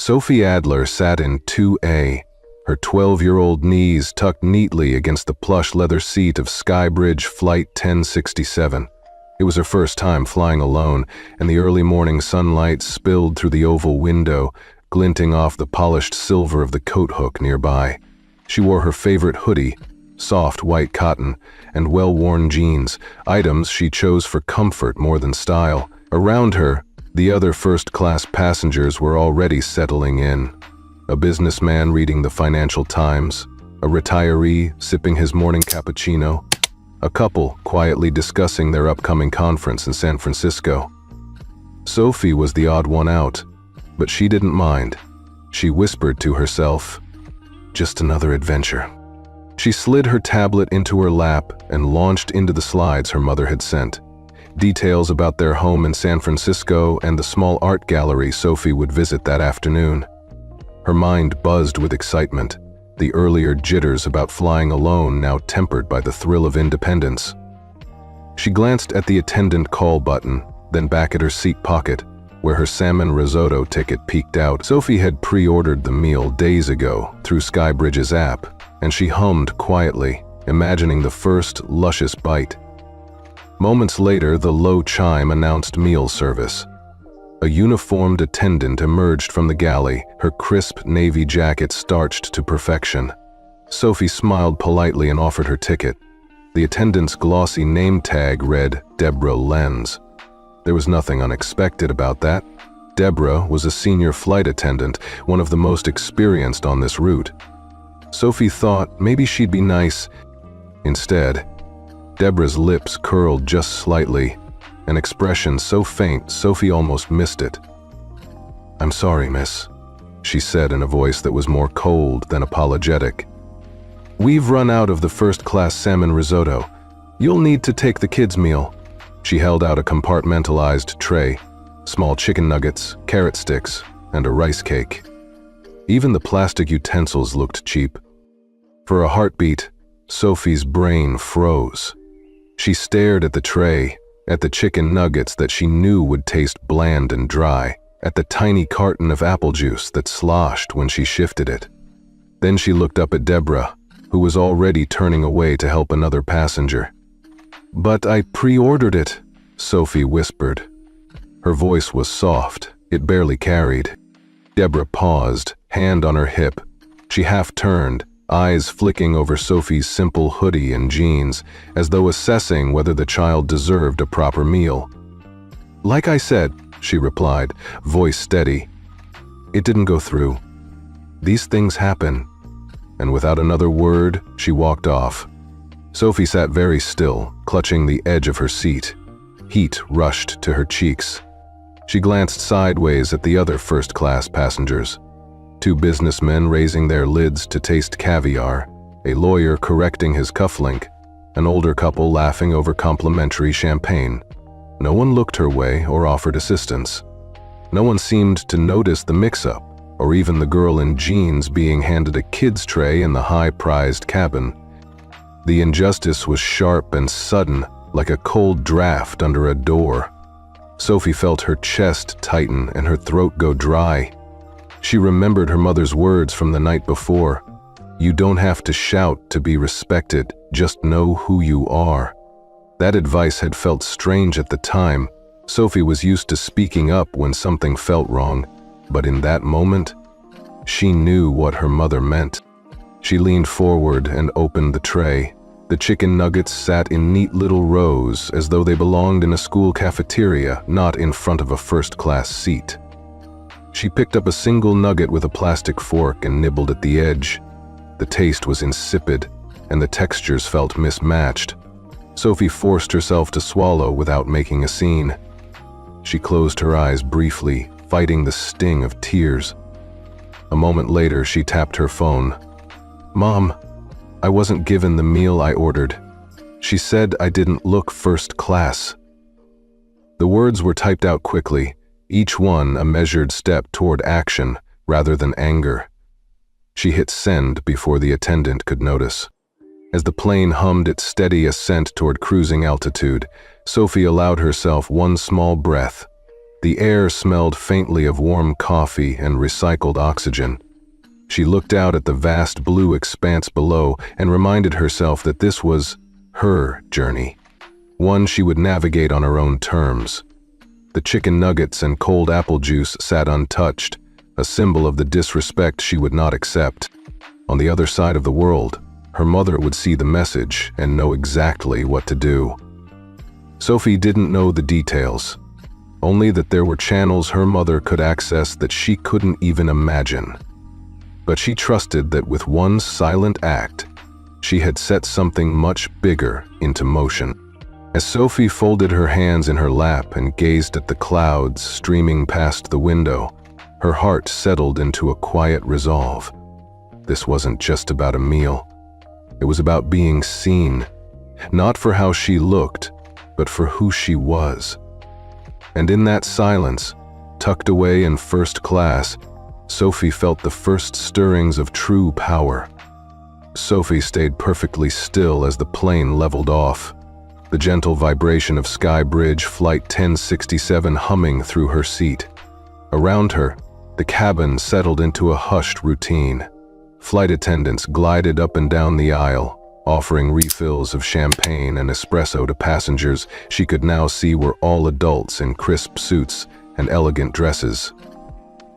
Sophie Adler sat in 2A, her 12-year-old knees tucked neatly against the plush leather seat of Skybridge Flight 1067. It was her first time flying alone, and the early morning sunlight spilled through the oval window, glinting off the polished silver of the coat hook nearby. She wore her favorite hoodie, soft white cotton, and well-worn jeans, items she chose for comfort more than style. Around her, the other first-class passengers were already settling in. A businessman reading the Financial Times, a retiree sipping his morning cappuccino, a couple quietly discussing their upcoming conference in San Francisco. Sophie was the odd one out, but she didn't mind. She whispered to herself, "Just another adventure." She slid her tablet into her lap and launched into the slides her mother had sent. Details about their home in San Francisco and the small art gallery Sophie would visit that afternoon. Her mind buzzed with excitement, the earlier jitters about flying alone now tempered by the thrill of independence. She glanced at the attendant call button, then back at her seat pocket, where her salmon risotto ticket peeked out. Sophie had pre-ordered the meal days ago through Skybridge's app, and she hummed quietly, imagining the first luscious bite. Moments later, the low chime announced meal service. A uniformed attendant emerged from the galley, her crisp navy jacket starched to perfection. Sophie smiled politely and offered her ticket. The attendant's glossy name tag read, "Deborah Lenz." There was nothing unexpected about that. Deborah was a senior flight attendant, one of the most experienced on this route. Sophie thought maybe she'd be nice. Instead, Deborah's lips curled just slightly, an expression so faint Sophie almost missed it. "I'm sorry, miss," she said in a voice that was more cold than apologetic. "We've run out of the first-class salmon risotto. You'll need to take the kids' meal." She held out a compartmentalized tray, small chicken nuggets, carrot sticks, and a rice cake. Even the plastic utensils looked cheap. For a heartbeat, Sophie's brain froze. She stared at the tray, at the chicken nuggets that she knew would taste bland and dry, at the tiny carton of apple juice that sloshed when she shifted it. Then she looked up at Deborah, who was already turning away to help another passenger. "But I pre-ordered it," Sophie whispered. Her voice was soft, it barely carried. Deborah paused, hand on her hip. She half-turned, eyes flicking over Sophie's simple hoodie and jeans, as though assessing whether the child deserved a proper meal. "Like I said," she replied, voice steady, "it didn't go through. These things happen." And without another word, she walked off. Sophie sat very still, clutching the edge of her seat. Heat rushed to her cheeks. She glanced sideways at the other first-class passengers. Two businessmen raising their lids to taste caviar, a lawyer correcting his cufflink, an older couple laughing over complimentary champagne. No one looked her way or offered assistance. No one seemed to notice the mix-up, or even the girl in jeans being handed a kid's tray in the high-prized cabin. The injustice was sharp and sudden, like a cold draft under a door. Sophie felt her chest tighten and her throat go dry. She remembered her mother's words from the night before. "You don't have to shout to be respected, just know who you are." That advice had felt strange at the time. Sophie was used to speaking up when something felt wrong, but in that moment, she knew what her mother meant. She leaned forward and opened the tray. The chicken nuggets sat in neat little rows as though they belonged in a school cafeteria, not in front of a first-class seat. She picked up a single nugget with a plastic fork and nibbled at the edge. The taste was insipid, and the textures felt mismatched. Sophie forced herself to swallow without making a scene. She closed her eyes briefly, fighting the sting of tears. A moment later, she tapped her phone. "Mom, I wasn't given the meal I ordered. She said I didn't look first class." The words were typed out quickly, each one a measured step toward action rather than anger. She hit send before the attendant could notice. As the plane hummed its steady ascent toward cruising altitude, Sophie allowed herself one small breath. The air smelled faintly of warm coffee and recycled oxygen. She looked out at the vast blue expanse below and reminded herself that this was her journey, one she would navigate on her own terms. The chicken nuggets and cold apple juice sat untouched, a symbol of the disrespect she would not accept. On the other side of the world, her mother would see the message and know exactly what to do. Sophie didn't know the details, only that there were channels her mother could access that she couldn't even imagine. But she trusted that with one silent act, she had set something much bigger into motion. As Sophie folded her hands in her lap and gazed at the clouds streaming past the window, her heart settled into a quiet resolve. This wasn't just about a meal. It was about being seen, not for how she looked, but for who she was. And in that silence, tucked away in first class, Sophie felt the first stirrings of true power. Sophie stayed perfectly still as the plane leveled off, the gentle vibration of Sky Bridge Flight 1067 humming through her seat. Around her, the cabin settled into a hushed routine. Flight attendants glided up and down the aisle, offering refills of champagne and espresso to passengers she could now see were all adults in crisp suits and elegant dresses.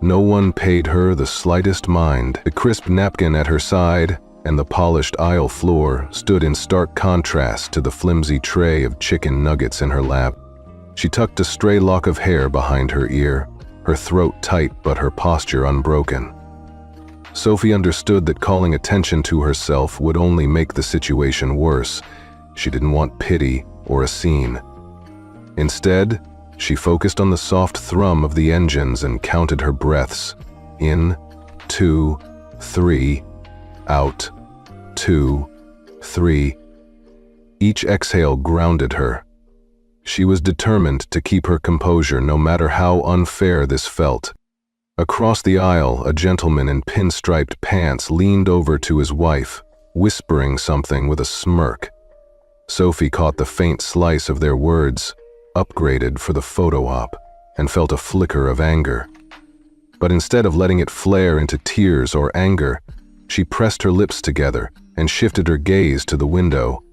No one paid her the slightest mind. The crisp napkin at her side and the polished aisle floor stood in stark contrast to the flimsy tray of chicken nuggets in her lap. She tucked a stray lock of hair behind her ear, her throat tight but her posture unbroken. Sophie understood that calling attention to herself would only make the situation worse. She didn't want pity or a scene. Instead, she focused on the soft thrum of the engines and counted her breaths. In, 2, 3, out, 2, 3. Each exhale grounded her. She was determined to keep her composure no matter how unfair this felt. Across the aisle, a gentleman in pinstriped pants leaned over to his wife, whispering something with a smirk. Sophie caught the faint slice of their words, upgraded for the photo op, and felt a flicker of anger. But instead of letting it flare into tears or anger, she pressed her lips together and shifted her gaze to the window.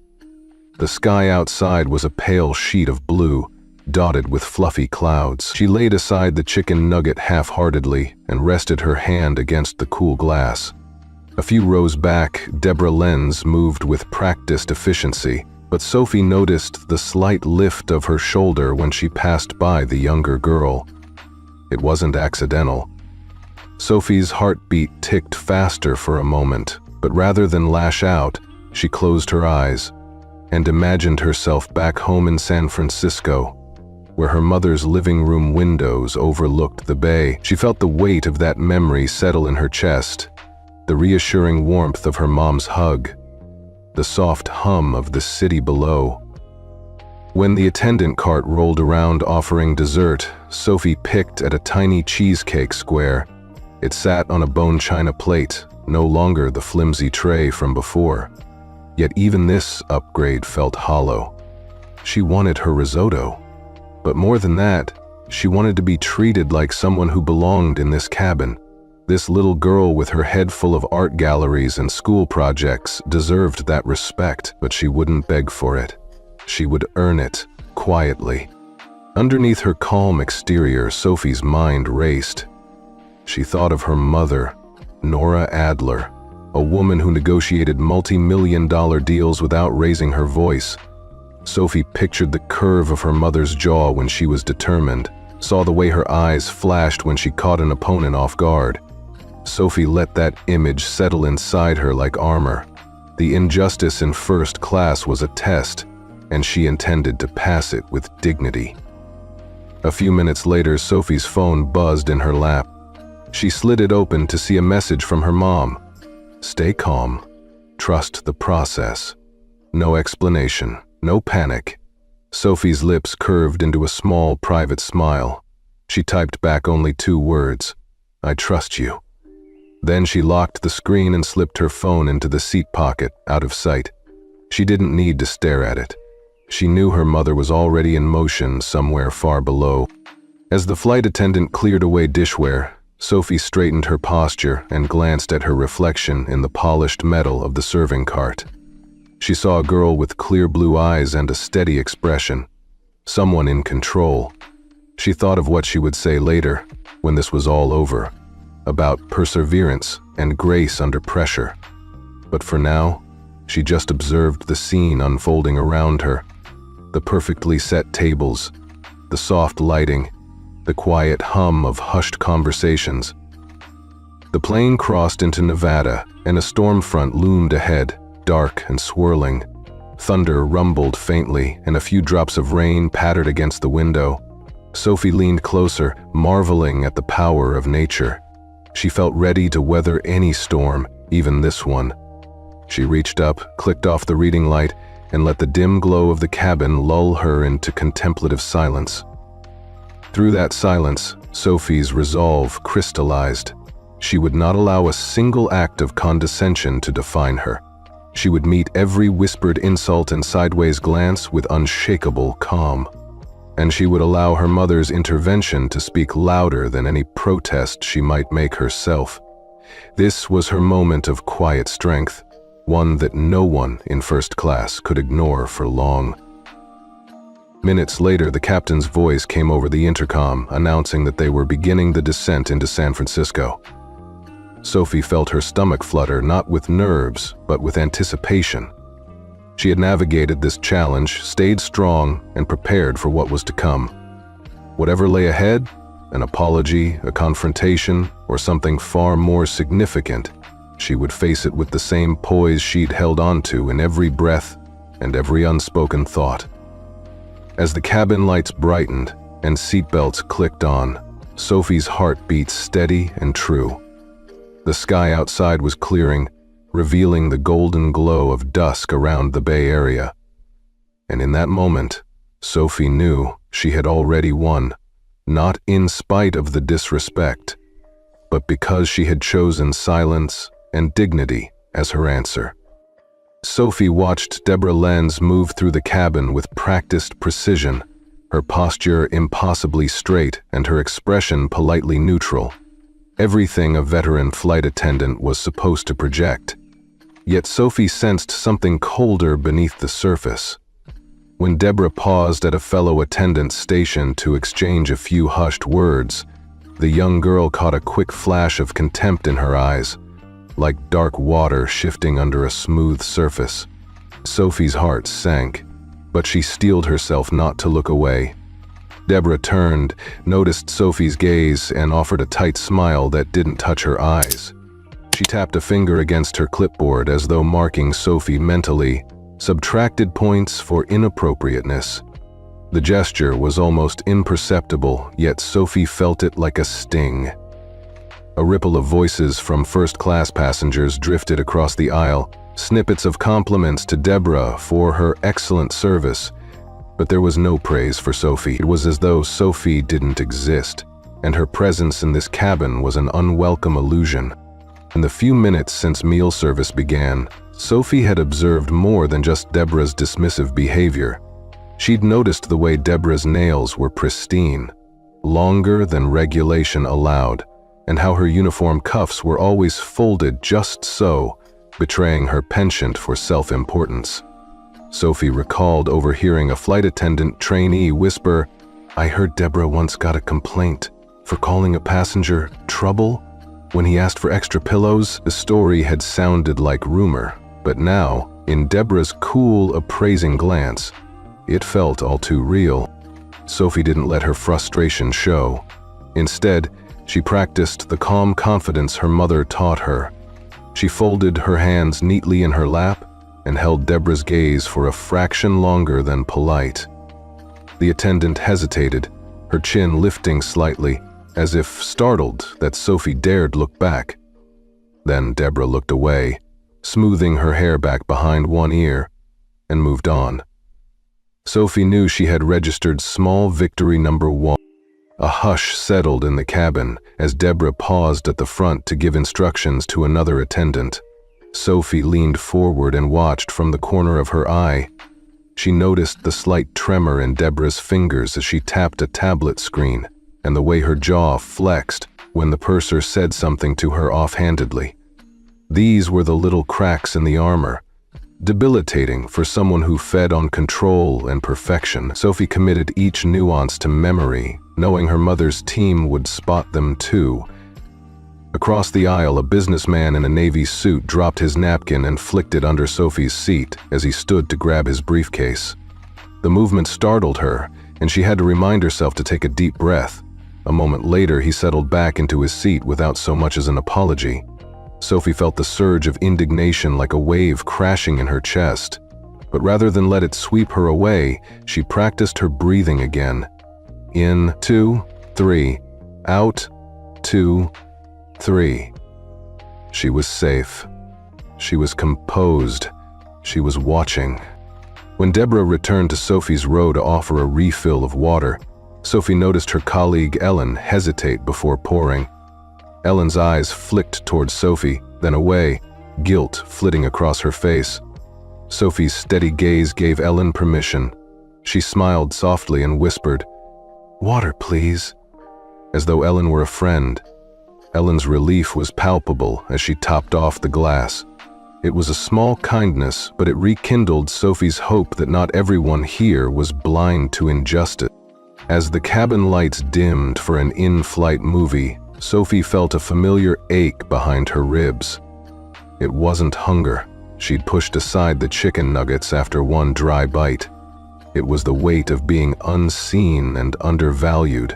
The sky outside was a pale sheet of blue, dotted with fluffy clouds. She laid aside the chicken nugget half-heartedly and rested her hand against the cool glass. A few rows back, Deborah Lenz moved with practiced efficiency, but Sophie noticed the slight lift of her shoulder when she passed by the younger girl. It wasn't accidental. Sophie's heartbeat ticked faster for a moment, but rather than lash out, she closed her eyes and imagined herself back home in San Francisco, where her mother's living room windows overlooked the bay. She felt the weight of that memory settle in her chest, the reassuring warmth of her mom's hug, the soft hum of the city below. When the attendant cart rolled around offering dessert, Sophie picked at a tiny cheesecake square. It sat on a bone china plate, no longer the flimsy tray from before. Yet even this upgrade felt hollow. She wanted her risotto. But more than that, she wanted to be treated like someone who belonged in this cabin. This little girl with her head full of art galleries and school projects deserved that respect, but she wouldn't beg for it. She would earn it, quietly. Underneath her calm exterior, Sophie's mind raced. She thought of her mother, Nora Adler, a woman who negotiated multi-million-dollar deals without raising her voice. Sophie pictured the curve of her mother's jaw when she was determined, saw the way her eyes flashed when she caught an opponent off guard. Sophie let that image settle inside her like armor. The injustice in first class was a test, and she intended to pass it with dignity. A few minutes later, Sophie's phone buzzed in her lap. She slid it open to see a message from her mom. Stay calm. Trust the process. No explanation. No panic. Sophie's lips curved into a small, private smile. She typed back only 2 words. I trust you. Then she locked the screen and slipped her phone into the seat pocket, out of sight. She didn't need to stare at it. She knew her mother was already in motion somewhere far below. As the flight attendant cleared away dishware, Sophie straightened her posture and glanced at her reflection in the polished metal of the serving cart. She saw a girl with clear blue eyes and a steady expression, someone in control. She thought of what she would say later, when this was all over, about perseverance and grace under pressure. But for now, she just observed the scene unfolding around her. The perfectly set tables, the soft lighting, the quiet hum of hushed conversations. The plane crossed into Nevada, and a storm front loomed ahead, dark and swirling. Thunder rumbled faintly, and a few drops of rain pattered against the window. Sophie leaned closer, marveling at the power of nature. She felt ready to weather any storm, even this one. She reached up, clicked off the reading light, and let the dim glow of the cabin lull her into contemplative silence. Through that silence, Sophie's resolve crystallized. She would not allow a single act of condescension to define her. She would meet every whispered insult and sideways glance with unshakable calm. And she would allow her mother's intervention to speak louder than any protest she might make herself. This was her moment of quiet strength, one that no one in first class could ignore for long. Minutes later, the captain's voice came over the intercom, announcing that they were beginning the descent into San Francisco. Sophie felt her stomach flutter, not with nerves, but with anticipation. She had navigated this challenge, stayed strong, and prepared for what was to come. Whatever lay ahead, an apology, a confrontation, or something far more significant, she would face it with the same poise she'd held onto in every breath and every unspoken thought. As the cabin lights brightened and seatbelts clicked on, Sophie's heart beat steady and true. The sky outside was clearing, revealing the golden glow of dusk around the Bay Area. And in that moment, Sophie knew she had already won, not in spite of the disrespect, but because she had chosen silence and dignity as her answer. Sophie watched Deborah Lenz move through the cabin with practiced precision, her posture impossibly straight and her expression politely neutral. Everything a veteran flight attendant was supposed to project. Yet Sophie sensed something colder beneath the surface. When Deborah paused at a fellow attendant's station to exchange a few hushed words, the young girl caught a quick flash of contempt in her eyes, like dark water shifting under a smooth surface. Sophie's heart sank, but she steeled herself not to look away. Deborah turned, noticed Sophie's gaze, and offered a tight smile that didn't touch her eyes. She tapped a finger against her clipboard as though marking Sophie mentally, subtracted points for inappropriateness. The gesture was almost imperceptible, yet Sophie felt it like a sting. A ripple of voices from first-class passengers drifted across the aisle, snippets of compliments to Deborah for her excellent service. But there was no praise for Sophie. It was as though Sophie didn't exist, and her presence in this cabin was an unwelcome illusion. In the few minutes since meal service began, Sophie had observed more than just Deborah's dismissive behavior. She'd noticed the way Deborah's nails were pristine, longer than regulation allowed, and how her uniform cuffs were always folded just so, betraying her penchant for self-importance. Sophie recalled overhearing a flight attendant trainee whisper, "I heard Deborah once got a complaint for calling a passenger trouble when he asked for extra pillows." The story had sounded like rumor, but now, in Deborah's cool, appraising glance, it felt all too real. Sophie didn't let her frustration show. Instead, she practiced the calm confidence her mother taught her. She folded her hands neatly in her lap and held Deborah's gaze for a fraction longer than polite. The attendant hesitated, her chin lifting slightly, as if startled that Sophie dared look back. Then Deborah looked away, smoothing her hair back behind one ear, and moved on. Sophie knew she had registered small victory number one. A hush settled in the cabin as Deborah paused at the front to give instructions to another attendant. Sophie leaned forward and watched from the corner of her eye. She noticed the slight tremor in Deborah's fingers as she tapped a tablet screen, and the way her jaw flexed when the purser said something to her offhandedly. These were the little cracks in the armor, debilitating for someone who fed on control and perfection. Sophie committed each nuance to memory, knowing her mother's team would spot them too. Across the aisle, a businessman in a navy suit dropped his napkin and flicked it under Sophie's seat as he stood to grab his briefcase. The movement startled her, and she had to remind herself to take a deep breath. A moment later, he settled back into his seat without so much as an apology. Sophie felt the surge of indignation like a wave crashing in her chest. But rather than let it sweep her away, she practiced her breathing again. In, 2, 3. Out, 2, 3. She was safe. She was composed. She was watching. When Deborah returned to Sophie's row to offer a refill of water, Sophie noticed her colleague Ellen hesitate before pouring. Ellen's eyes flicked towards Sophie, then away, guilt flitting across her face. Sophie's steady gaze gave Ellen permission. She smiled softly and whispered, "Water, please," as though Ellen were a friend. Ellen's relief was palpable as she topped off the glass. It was a small kindness, but it rekindled Sophie's hope that not everyone here was blind to injustice. As the cabin lights dimmed for an in-flight movie, Sophie felt a familiar ache behind her ribs. It wasn't hunger. She'd pushed aside the chicken nuggets after one dry bite. It was the weight of being unseen and undervalued.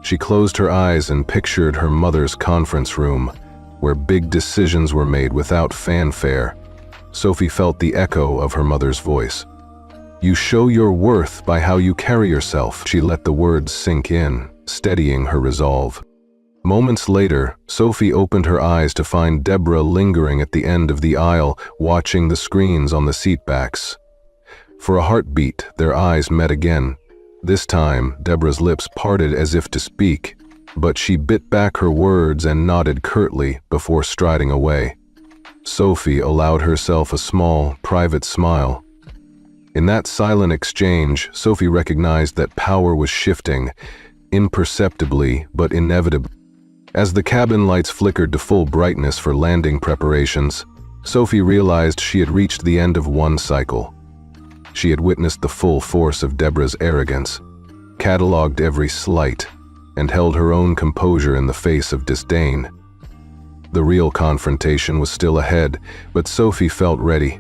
She closed her eyes and pictured her mother's conference room, where big decisions were made without fanfare. Sophie felt the echo of her mother's voice. "You show your worth by how you carry yourself." She let the words sink in, steadying her resolve. Moments later, Sophie opened her eyes to find Deborah lingering at the end of the aisle, watching the screens on the seatbacks. For a heartbeat, their eyes met again. This time, Deborah's lips parted as if to speak, but she bit back her words and nodded curtly before striding away. Sophie allowed herself a small, private smile. In that silent exchange, Sophie recognized that power was shifting, imperceptibly but inevitably. As the cabin lights flickered to full brightness for landing preparations, Sophie realized she had reached the end of one cycle. She had witnessed the full force of Deborah's arrogance, cataloged every slight, and held her own composure in the face of disdain. The real confrontation was still ahead, but Sophie felt ready.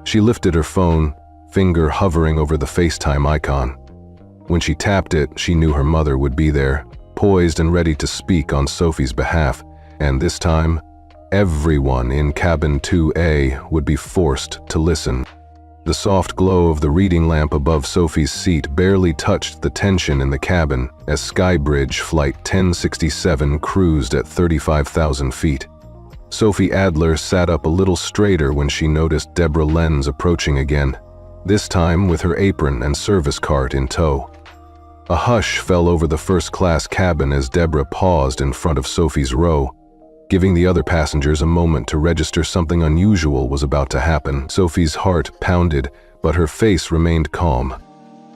She lifted her phone, finger hovering over the FaceTime icon. When she tapped it, she knew her mother would be there, poised and ready to speak on Sophie's behalf, and this time, everyone in cabin 2A would be forced to listen. The soft glow of the reading lamp above Sophie's seat barely touched the tension in the cabin as Skybridge Flight 1067 cruised at 35,000 feet. Sophie Adler sat up a little straighter when she noticed Deborah Lenz approaching again, this time with her apron and service cart in tow. A hush fell over the first-class cabin as Deborah paused in front of Sophie's row, giving the other passengers a moment to register something unusual was about to happen. Sophie's heart pounded, but her face remained calm.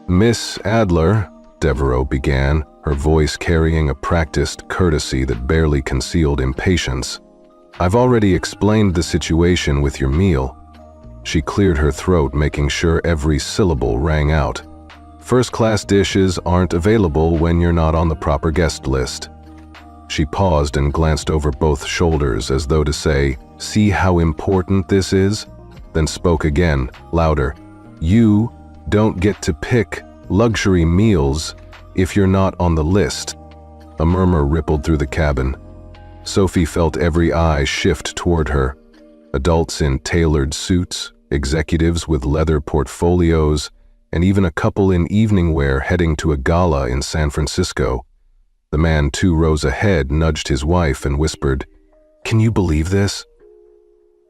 "Miss Adler," Devereaux began, her voice carrying a practiced courtesy that barely concealed impatience. "I've already explained the situation with your meal." She cleared her throat, making sure every syllable rang out. "First-class dishes aren't available when you're not on the proper guest list." She paused and glanced over both shoulders as though to say, "See how important this is?" Then spoke again, louder. "You don't get to pick luxury meals if you're not on the list." A murmur rippled through the cabin. Sophie felt every eye shift toward her. Adults in tailored suits, executives with leather portfolios, and even a couple in evening wear heading to a gala in San Francisco. The man 2 rows ahead nudged his wife and whispered, "Can you believe this?"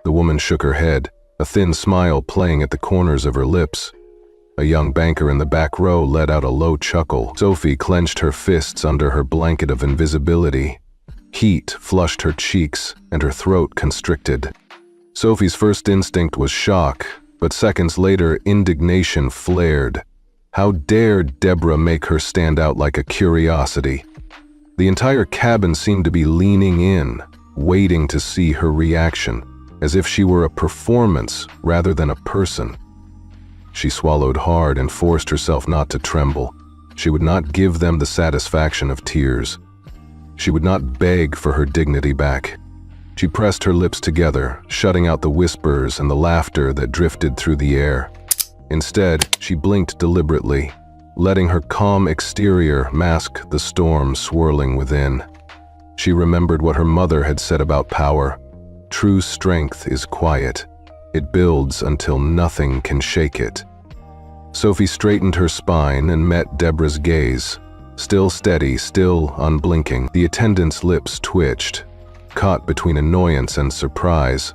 The woman shook her head, a thin smile playing at the corners of her lips. A young banker in the back row let out a low chuckle. Sophie clenched her fists under her blanket of invisibility. Heat flushed her cheeks and her throat constricted. Sophie's first instinct was shock, but seconds later, indignation flared. How dared Deborah make her stand out like a curiosity? The entire cabin seemed to be leaning in, waiting to see her reaction, as if she were a performance rather than a person. She swallowed hard and forced herself not to tremble. She would not give them the satisfaction of tears. She would not beg for her dignity back. She pressed her lips together, shutting out the whispers and the laughter that drifted through the air. Instead, she blinked deliberately, letting her calm exterior mask the storm swirling within. She remembered what her mother had said about power. True strength is quiet. It builds until nothing can shake it. Sophie straightened her spine and met Deborah's gaze. Still steady, still unblinking, the attendant's lips twitched, caught between annoyance and surprise.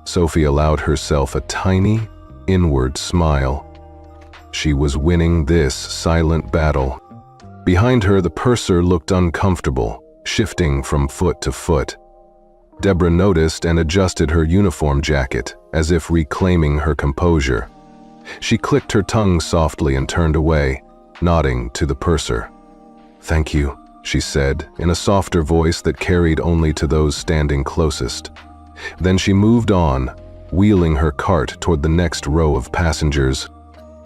Sophie allowed herself a tiny, inward smile. She was winning this silent battle. Behind her, the purser looked uncomfortable, shifting from foot to foot. Deborah noticed and adjusted her uniform jacket, as if reclaiming her composure. She clicked her tongue softly and turned away, nodding to the purser. "Thank you," she said, in a softer voice that carried only to those standing closest. Then she moved on, wheeling her cart toward the next row of passengers.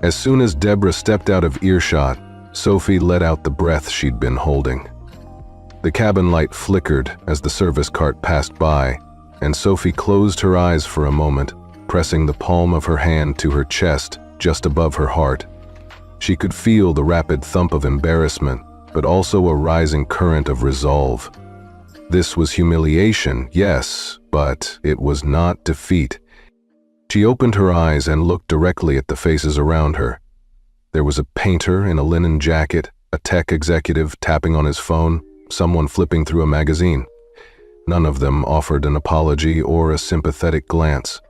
As soon as Deborah stepped out of earshot, Sophie let out the breath she'd been holding. The cabin light flickered as the service cart passed by, and Sophie closed her eyes for a moment, pressing the palm of her hand to her chest just above her heart. She could feel the rapid thump of embarrassment, but also a rising current of resolve. This was humiliation, yes, but it was not defeat. She opened her eyes and looked directly at the faces around her. There was a painter in a linen jacket, a tech executive tapping on his phone, someone flipping through a magazine. None of them offered an apology or a sympathetic glance.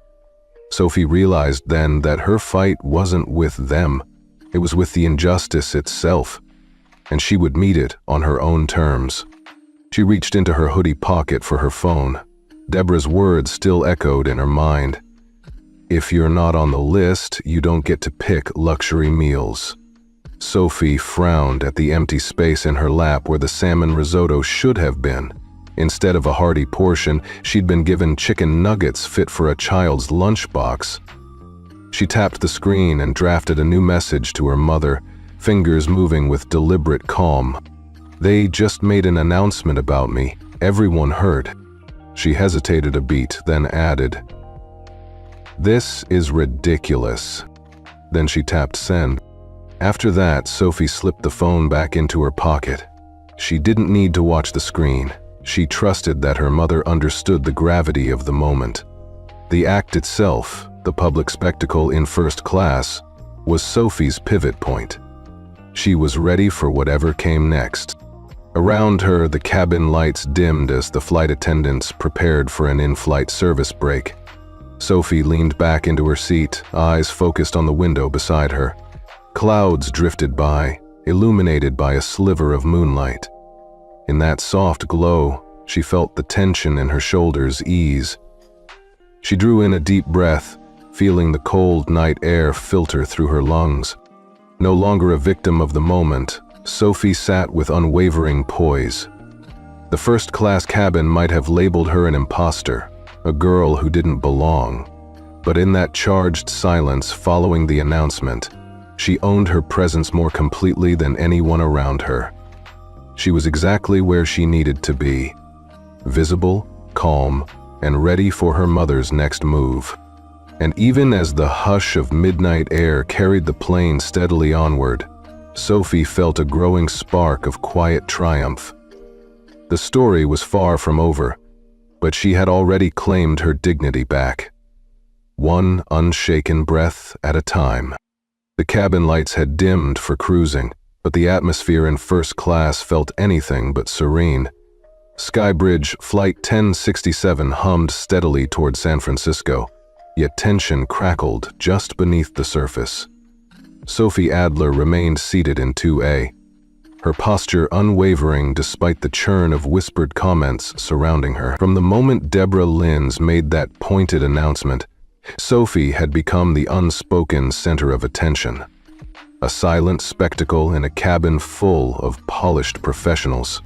Sophie realized then that her fight wasn't with them. It was with the injustice itself, and she would meet it on her own terms. She reached into her hoodie pocket for her phone. Deborah's words still echoed in her mind. "If you're not on the list, you don't get to pick luxury meals." Sophie frowned at the empty space in her lap where the salmon risotto should have been. Instead of a hearty portion, she'd been given chicken nuggets fit for a child's lunchbox. She tapped the screen and drafted a new message to her mother, fingers moving with deliberate calm. "They just made an announcement about me. Everyone heard." She hesitated a beat, then added, "This is ridiculous." Then she tapped send. After that, Sophie slipped the phone back into her pocket. She didn't need to watch the screen. She trusted that her mother understood the gravity of the moment. The act itself, the public spectacle in first class, was Sophie's pivot point. She was ready for whatever came next. Around her, the cabin lights dimmed as the flight attendants prepared for an in-flight service break. Sophie leaned back into her seat, eyes focused on the window beside her. Clouds drifted by, illuminated by a sliver of moonlight. In that soft glow, she felt the tension in her shoulders ease. She drew in a deep breath, feeling the cold night air filter through her lungs. No longer a victim of the moment, Sophie sat with unwavering poise. The first-class cabin might have labeled her an imposter, a girl who didn't belong. But in that charged silence following the announcement, she owned her presence more completely than anyone around her. She was exactly where she needed to be, visible, calm, and ready for her mother's next move. And even as the hush of midnight air carried the plane steadily onward, Sophie felt a growing spark of quiet triumph. The story was far from over, but she had already claimed her dignity back. One unshaken breath at a time. The cabin lights had dimmed for cruising, but the atmosphere in first class felt anything but serene. Skybridge Flight 1067 hummed steadily toward San Francisco, yet tension crackled just beneath the surface. Sophie Adler remained seated in 2A, her posture unwavering despite the churn of whispered comments surrounding her. From the moment Deborah Linz made that pointed announcement, Sophie had become the unspoken center of attention. a silent spectacle in a cabin full of polished professionals.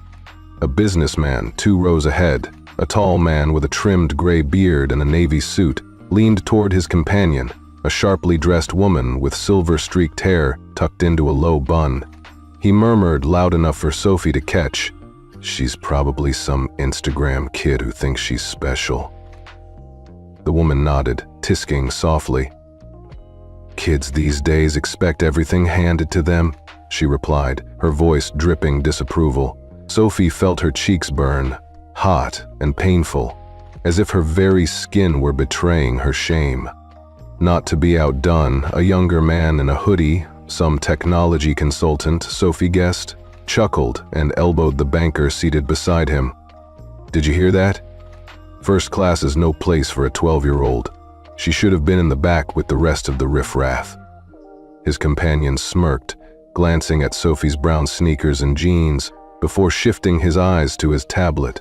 A businessman 2 rows ahead, a tall man with a trimmed gray beard and a navy suit, leaned toward his companion, a sharply dressed woman with silver-streaked hair tucked into a low bun. He murmured loud enough for Sophie to catch, "She's probably some Instagram kid who thinks she's special." The woman nodded, tisking softly. "Kids these days expect everything handed to them," she replied, her voice dripping disapproval. Sophie felt her cheeks burn, hot and painful, as if her very skin were betraying her shame. Not to be outdone, a younger man in a hoodie, some technology consultant, Sophie guessed, chuckled and elbowed the banker seated beside him. "Did you hear that? First class is no place for a 12-year-old. She should have been in the back with the rest of the riffraff." His companion smirked, glancing at Sophie's brown sneakers and jeans, before shifting his eyes to his tablet.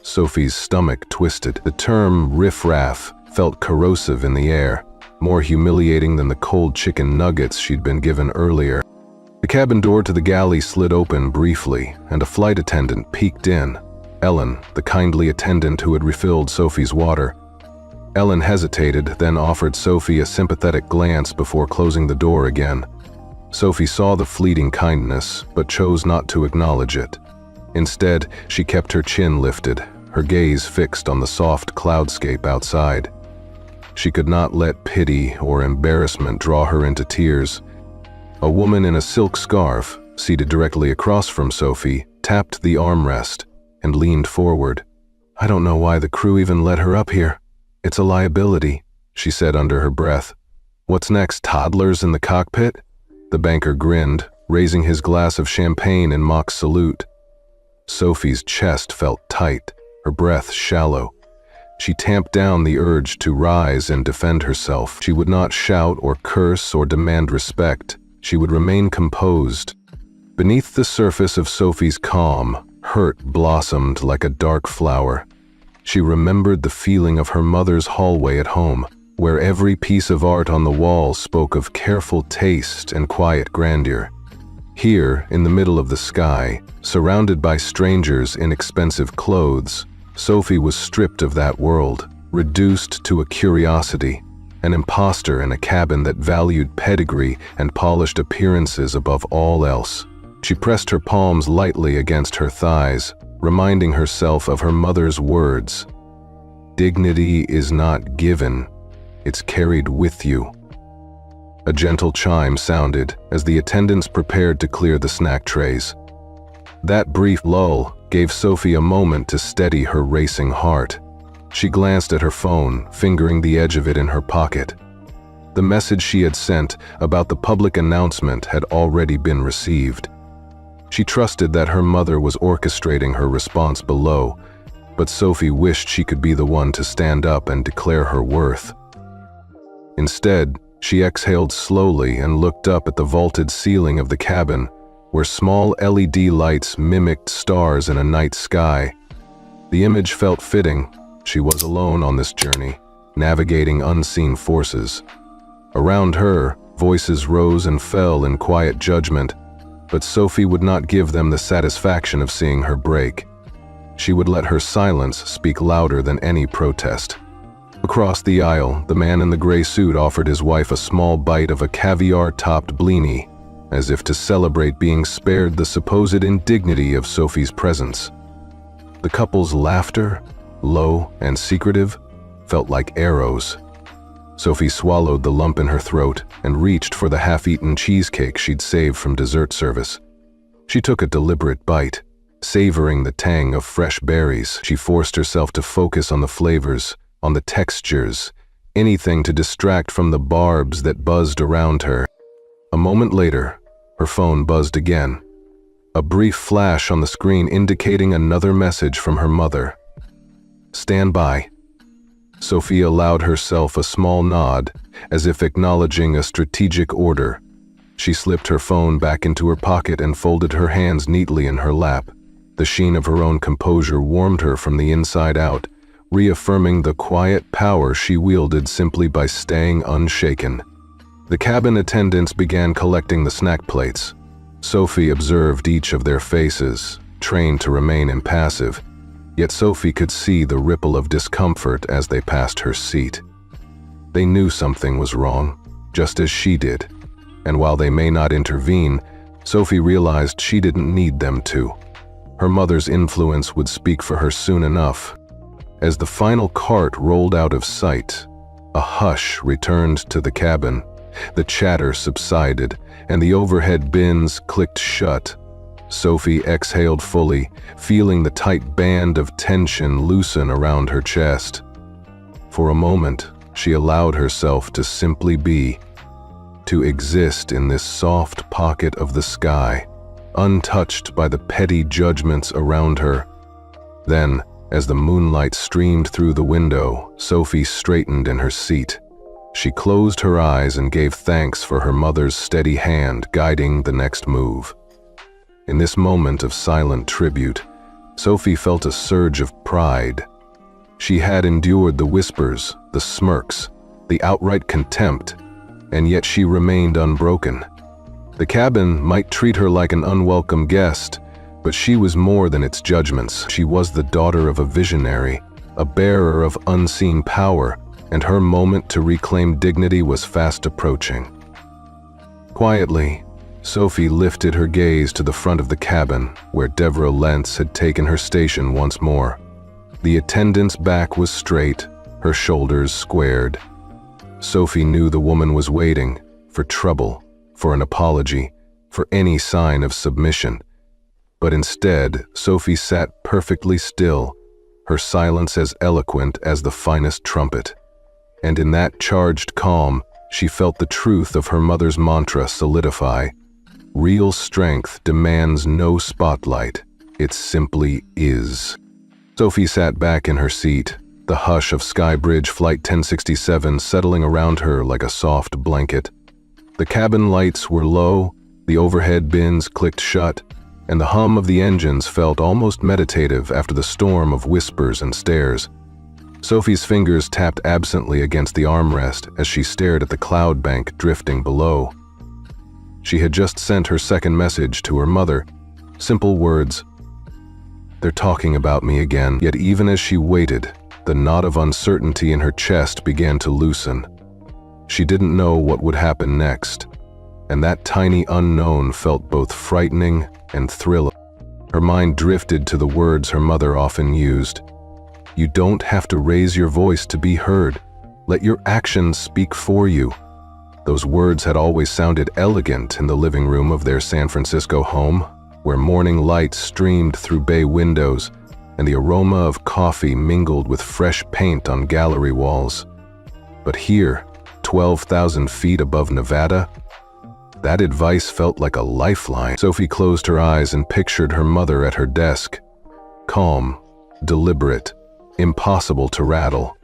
Sophie's stomach twisted. The term riffraff felt corrosive in the air, more humiliating than the cold chicken nuggets she'd been given earlier. The cabin door to the galley slid open briefly, and a flight attendant peeked in. Ellen, the kindly attendant who had refilled Sophie's water. Ellen hesitated, then offered Sophie a sympathetic glance before closing the door again. Sophie saw the fleeting kindness, but chose not to acknowledge it. Instead, she kept her chin lifted, her gaze fixed on the soft cloudscape outside. She could not let pity or embarrassment draw her into tears. A woman in a silk scarf, seated directly across from Sophie, tapped the armrest and leaned forward. "I don't know why the crew even let her up here. It's a liability," she said under her breath. "What's next, toddlers in the cockpit?" The banker grinned, raising his glass of champagne in mock salute. Sophie's chest felt tight, her breath shallow. She tamped down the urge to rise and defend herself. She would not shout or curse or demand respect. She would remain composed. Beneath the surface of Sophie's calm, hurt blossomed like a dark flower. She remembered the feeling of her mother's hallway at home, where every piece of art on the wall spoke of careful taste and quiet grandeur. Here, in the middle of the sky, surrounded by strangers in expensive clothes, Sophie was stripped of that world, reduced to a curiosity, an imposter in a cabin that valued pedigree and polished appearances above all else. She pressed her palms lightly against her thighs, reminding herself of her mother's words. "Dignity is not given, it's carried with you." A gentle chime sounded as the attendants prepared to clear the snack trays. That brief lull gave Sophie a moment to steady her racing heart. She glanced at her phone, fingering the edge of it in her pocket. The message she had sent about the public announcement had already been received. She trusted that her mother was orchestrating her response below, but Sophie wished she could be the one to stand up and declare her worth. Instead, she exhaled slowly and looked up at the vaulted ceiling of the cabin, where small LED lights mimicked stars in a night sky. The image felt fitting. She was alone on this journey, navigating unseen forces. Around her, voices rose and fell in quiet judgment, but Sophie would not give them the satisfaction of seeing her break. She would let her silence speak louder than any protest. Across the aisle, the man in the gray suit offered his wife a small bite of a caviar-topped blini, as if to celebrate being spared the supposed indignity of Sophie's presence. The couple's laughter, low and secretive, felt like arrows. Sophie swallowed the lump in her throat and reached for the half-eaten cheesecake she'd saved from dessert service. She took a deliberate bite, savoring the tang of fresh berries. She forced herself to focus on the flavors, on the textures, anything to distract from the barbs that buzzed around her. A moment later, her phone buzzed again. A brief flash on the screen indicating another message from her mother. "Stand by." Sophie allowed herself a small nod, as if acknowledging a strategic order. She slipped her phone back into her pocket and folded her hands neatly in her lap. The sheen of her own composure warmed her from the inside out, reaffirming the quiet power she wielded simply by staying unshaken. The cabin attendants began collecting the snack plates. Sophie observed each of their faces, trained to remain impassive, yet Sophie could see the ripple of discomfort as they passed her seat. They knew something was wrong, just as she did, and while they may not intervene, Sophie realized she didn't need them to. Her mother's influence would speak for her soon enough. As the final cart rolled out of sight, a hush returned to the cabin. The chatter subsided, and the overhead bins clicked shut. Sophie exhaled fully, feeling the tight band of tension loosen around her chest. For a moment, she allowed herself to simply be, to exist in this soft pocket of the sky, untouched by the petty judgments around her. Then, as the moonlight streamed through the window, Sophie straightened in her seat. She closed her eyes and gave thanks for her mother's steady hand guiding the next move. In this moment of silent tribute, Sophie felt a surge of pride. She had endured the whispers, the smirks, the outright contempt, and yet she remained unbroken. The cabin might treat her like an unwelcome guest, but she was more than its judgments. She was the daughter of a visionary, a bearer of unseen power, and her moment to reclaim dignity was fast approaching. Quietly, Sophie lifted her gaze to the front of the cabin, where Deborah Lentz had taken her station once more. The attendant's back was straight, her shoulders squared. Sophie knew the woman was waiting, for trouble, for an apology, for any sign of submission. But instead, Sophie sat perfectly still, her silence as eloquent as the finest trumpet. And in that charged calm, she felt the truth of her mother's mantra solidify. Real strength demands no spotlight, it simply is. Sophie sat back in her seat, the hush of Skybridge Flight 1067 settling around her like a soft blanket. The cabin lights were low, the overhead bins clicked shut, and the hum of the engines felt almost meditative after the storm of whispers and stares. Sophie's fingers tapped absently against the armrest as she stared at the cloud bank drifting below. She had just sent her second message to her mother. Simple words. They're talking about me again. Yet even as she waited, the knot of uncertainty in her chest began to loosen. She didn't know what would happen next, and that tiny unknown felt both frightening and thrilling. Her mind drifted to the words her mother often used. You don't have to raise your voice to be heard. Let your actions speak for you. Those words had always sounded elegant in the living room of their San Francisco home, where morning light streamed through bay windows and the aroma of coffee mingled with fresh paint on gallery walls. But here, 12,000 feet above Nevada, that advice felt like a lifeline. Sophie closed her eyes and pictured her mother at her desk. Calm, deliberate, impossible to rattle.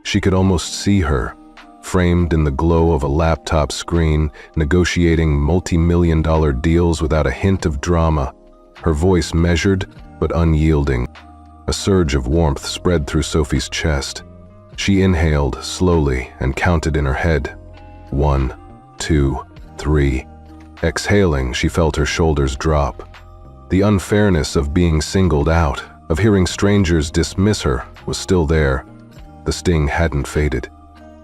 She could almost see her, framed in the glow of a laptop screen, negotiating multi-million-dollar deals without a hint of drama, her voice measured but unyielding. A surge of warmth spread through Sophie's chest. She inhaled slowly and counted in her head. 1, 2, 3. Exhaling, she felt her shoulders drop. The unfairness of being singled out, of hearing strangers dismiss her, was still there. The sting hadn't faded.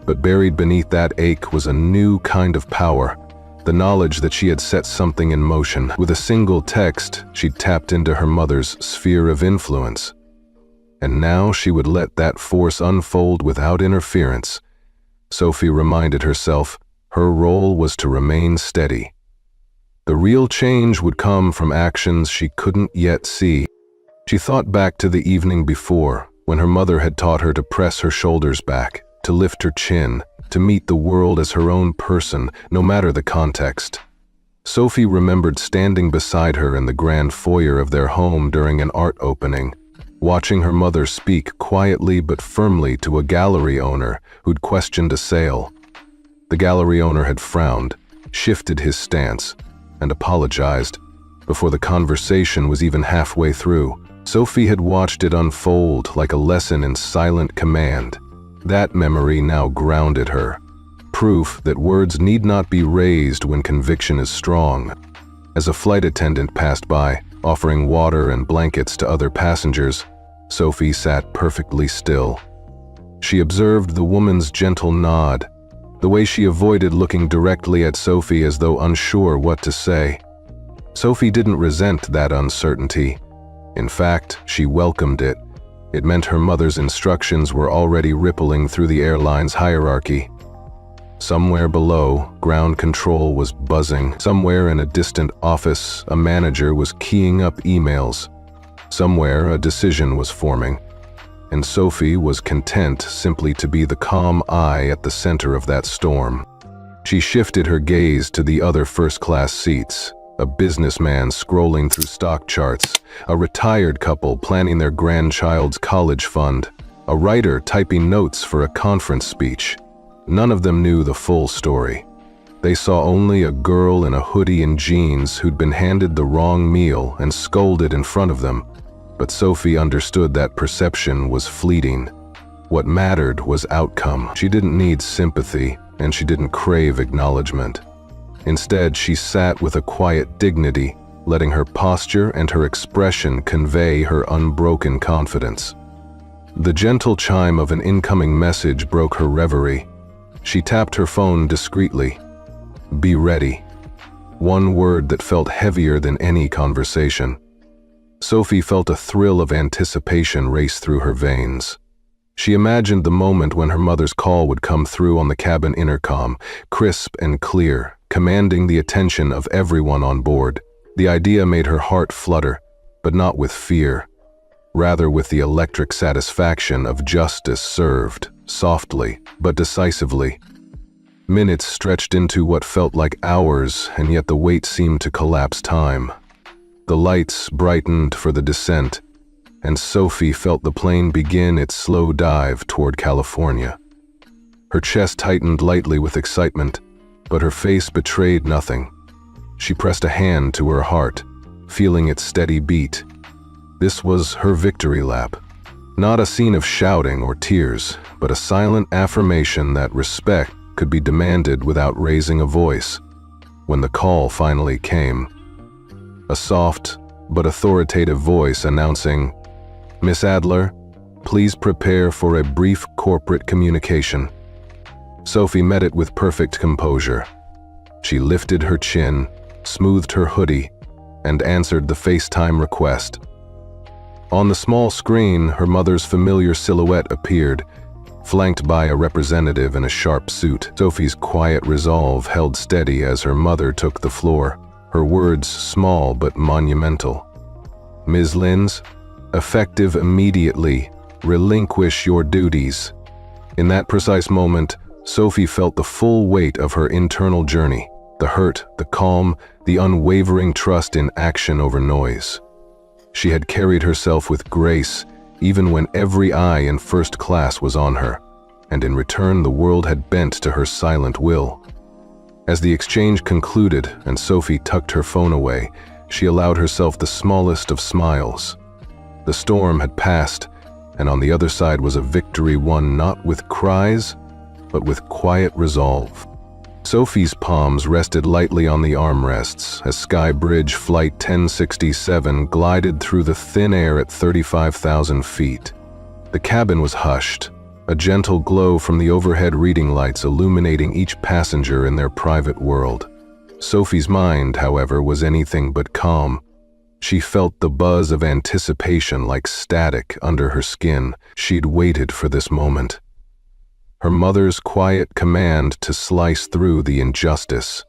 But buried beneath that ache was a new kind of power, the knowledge that she had set something in motion. With a single text, she'd tapped into her mother's sphere of influence. And now she would let that force unfold without interference. Sophie reminded herself her role was to remain steady. The real change would come from actions she couldn't yet see. She thought back to the evening before, when her mother had taught her to press her shoulders back, to lift her chin, to meet the world as her own person, no matter the context. Sophie remembered standing beside her in the grand foyer of their home during an art opening, watching her mother speak quietly but firmly to a gallery owner who'd questioned a sale. The gallery owner had frowned, shifted his stance, and apologized. Before the conversation was even halfway through, Sophie had watched it unfold like a lesson in silent command. That memory now grounded her. proof that words need not be raised when conviction is strong. As a flight attendant passed by, offering water and blankets to other passengers, Sophie sat perfectly still. She observed the woman's gentle nod, the way she avoided looking directly at Sophie as though unsure what to say. Sophie didn't resent that uncertainty. In fact, she welcomed it. It meant her mother's instructions were already rippling through the airline's hierarchy. Somewhere below, ground control was buzzing. Somewhere in a distant office, a manager was keying up emails. Somewhere, a decision was forming. And Sophie was content simply to be the calm eye at the center of that storm. She shifted her gaze to the other first-class seats. A businessman scrolling through stock charts, a retired couple planning their grandchild's college fund, a writer typing notes for a conference speech. None of them knew the full story. They saw only a girl in a hoodie and jeans who'd been handed the wrong meal and scolded in front of them. But Sophie understood that perception was fleeting. What mattered was outcome. She didn't need sympathy, and she didn't crave acknowledgement. Instead, she sat with a quiet dignity, letting her posture and her expression convey her unbroken confidence. The gentle chime of an incoming message broke her reverie. She tapped her phone discreetly. "Be ready." One word that felt heavier than any conversation. Sophie felt a thrill of anticipation race through her veins. She imagined the moment when her mother's call would come through on the cabin intercom, crisp and clear, commanding the attention of everyone on board. The idea made her heart flutter, but not with fear, rather with the electric satisfaction of justice served, softly but decisively. Minutes stretched into what felt like hours, and yet the wait seemed to collapse time. The lights brightened for the descent, and Sophie felt the plane begin its slow dive toward California. Her chest tightened lightly with excitement, but her face betrayed nothing. She pressed a hand to her heart, feeling its steady beat. This was her victory lap. Not a scene of shouting or tears, but a silent affirmation that respect could be demanded without raising a voice. When the call finally came, a soft but authoritative voice announcing, "Miss Adler, please prepare for a brief corporate communication." Sophie met it with perfect composure. She lifted her chin, smoothed her hoodie, and answered the FaceTime request. On the small screen, her mother's familiar silhouette appeared, flanked by a representative in a sharp suit. Sophie's quiet resolve held steady as her mother took the floor, her words small but monumental. "Ms. Linz, effective immediately, relinquish your duties." In that precise moment, Sophie felt the full weight of her internal journey, the hurt, the calm, the unwavering trust in action over noise. She had carried herself with grace, even when every eye in first class was on her, and in return the world had bent to her silent will. As the exchange concluded and Sophie tucked her phone away, she allowed herself the smallest of smiles. The storm had passed, and on the other side was a victory won not with cries, but with quiet resolve. Sophie's palms rested lightly on the armrests as Skybridge Flight 1067 glided through the thin air at 35,000 feet. The cabin was hushed, a gentle glow from the overhead reading lights illuminating each passenger in their private world. Sophie's mind, however, was anything but calm. She felt the buzz of anticipation like static under her skin. She'd waited for this moment. Her mother's quiet command to slice through the injustice.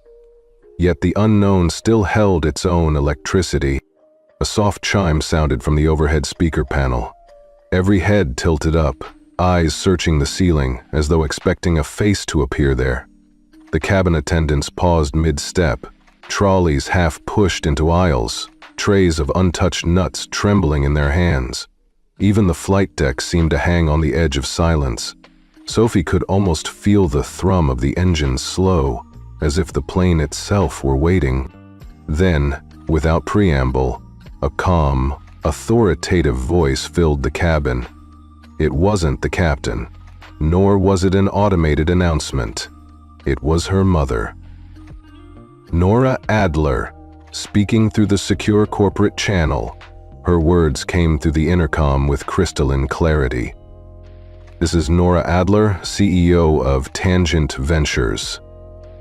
Yet the unknown still held its own electricity. A soft chime sounded from the overhead speaker panel. Every head tilted up, eyes searching the ceiling as though expecting a face to appear there. The cabin attendants paused mid-step, trolleys half pushed into aisles, trays of untouched nuts trembling in their hands. Even the flight deck seemed to hang on the edge of silence. Sophie could almost feel the thrum of the engine slow, as if the plane itself were waiting. Then, without preamble, a calm, authoritative voice filled the cabin. It wasn't the captain, nor was it an automated announcement. It was her mother. Nora Adler, speaking through the secure corporate channel. Her words came through the intercom with crystalline clarity. "This is Nora Adler, CEO of Tangent Ventures.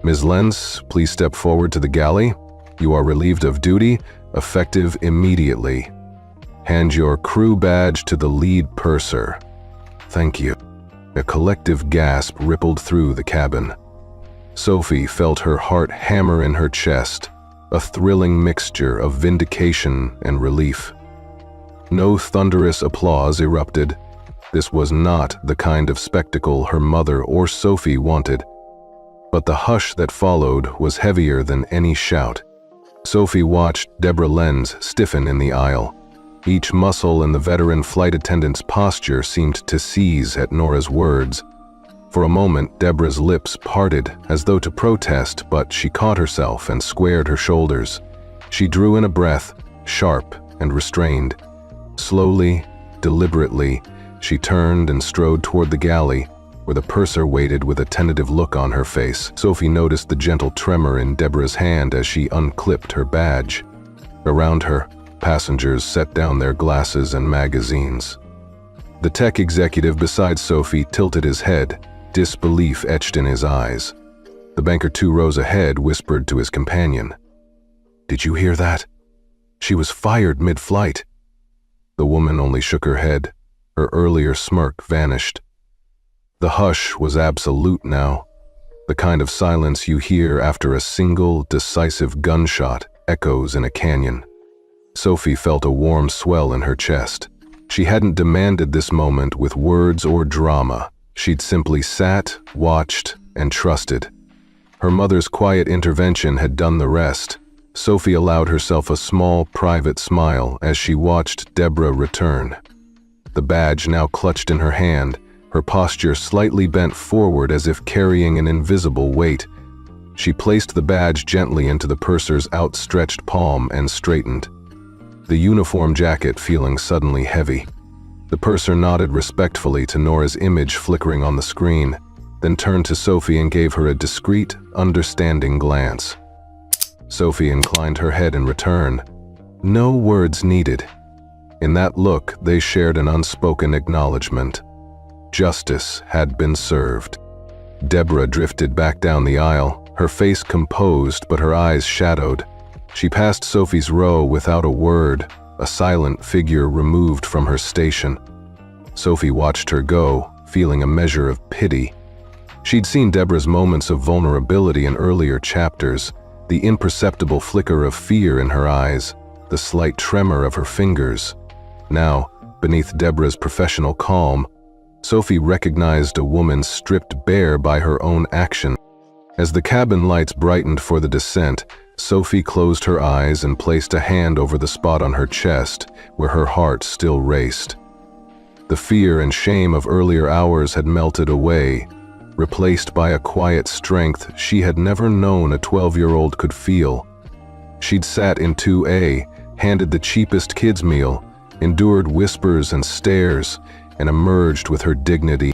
Ms. Lenz, please step forward to the galley. You are relieved of duty, effective immediately. Hand your crew badge to the lead purser." "Thank you." A collective gasp rippled through the cabin. Sophie felt her heart hammer in her chest, a thrilling mixture of vindication and relief. No thunderous applause erupted. This was not the kind of spectacle her mother or Sophie wanted. But the hush that followed was heavier than any shout. Sophie watched Deborah Lenz stiffen in the aisle. Each muscle in the veteran flight attendant's posture seemed to seize at Nora's words. For a moment, Deborah's lips parted as though to protest, but she caught herself and squared her shoulders. She drew in a breath, sharp and restrained. Slowly, deliberately, she turned and strode toward the galley, where the purser waited with a tentative look on her face. Sophie noticed the gentle tremor in Deborah's hand as she unclipped her badge. Around her, passengers set down their glasses and magazines. The tech executive beside Sophie tilted his head, disbelief etched in his eyes. The banker 2 rows ahead whispered to his companion, "Did you hear that? She was fired mid-flight." The woman only shook her head. Her earlier smirk vanished. The hush was absolute now, the kind of silence you hear after a single, decisive gunshot echoes in a canyon. Sophie felt a warm swell in her chest. She hadn't demanded this moment with words or drama. She'd simply sat, watched, and trusted. Her mother's quiet intervention had done the rest. Sophie allowed herself a small, private smile as she watched Deborah return. The badge now clutched in her hand, her posture slightly bent forward as if carrying an invisible weight. She placed the badge gently into the purser's outstretched palm and straightened, the uniform jacket feeling suddenly heavy. The purser nodded respectfully to Nora's image flickering on the screen, then turned to Sophie and gave her a discreet, understanding glance. Sophie inclined her head in return. No words needed. In that look, they shared an unspoken acknowledgement. Justice had been served. Deborah drifted back down the aisle, her face composed but her eyes shadowed. She passed Sophie's row without a word, a silent figure removed from her station. Sophie watched her go, feeling a measure of pity. She'd seen Deborah's moments of vulnerability in earlier chapters, the imperceptible flicker of fear in her eyes, the slight tremor of her fingers. Now, beneath Deborah's professional calm, Sophie recognized a woman stripped bare by her own action. As the cabin lights brightened for the descent, Sophie closed her eyes and placed a hand over the spot on her chest where her heart still raced. The fear and shame of earlier hours had melted away, replaced by a quiet strength she had never known a 12-year-old could feel. She'd sat in 2A, handed the cheapest kids' meal, endured whispers and stares, and emerged with her dignity.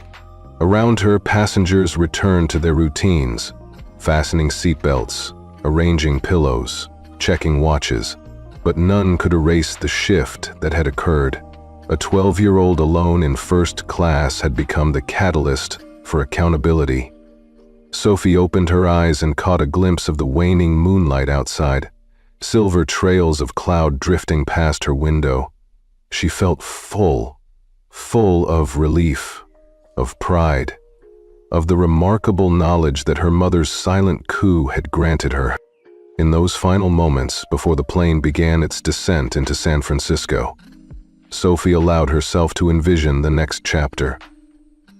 Around her, passengers returned to their routines, fastening seatbelts, arranging pillows, checking watches, but none could erase the shift that had occurred. A 12-year-old alone in first class had become the catalyst for accountability. Sophie opened her eyes and caught a glimpse of the waning moonlight outside, silver trails of cloud drifting past her window. She felt full of relief, of pride, of the remarkable knowledge that her mother's silent coup had granted her. In those final moments before the plane began its descent into San Francisco, Sophie allowed herself to envision the next chapter.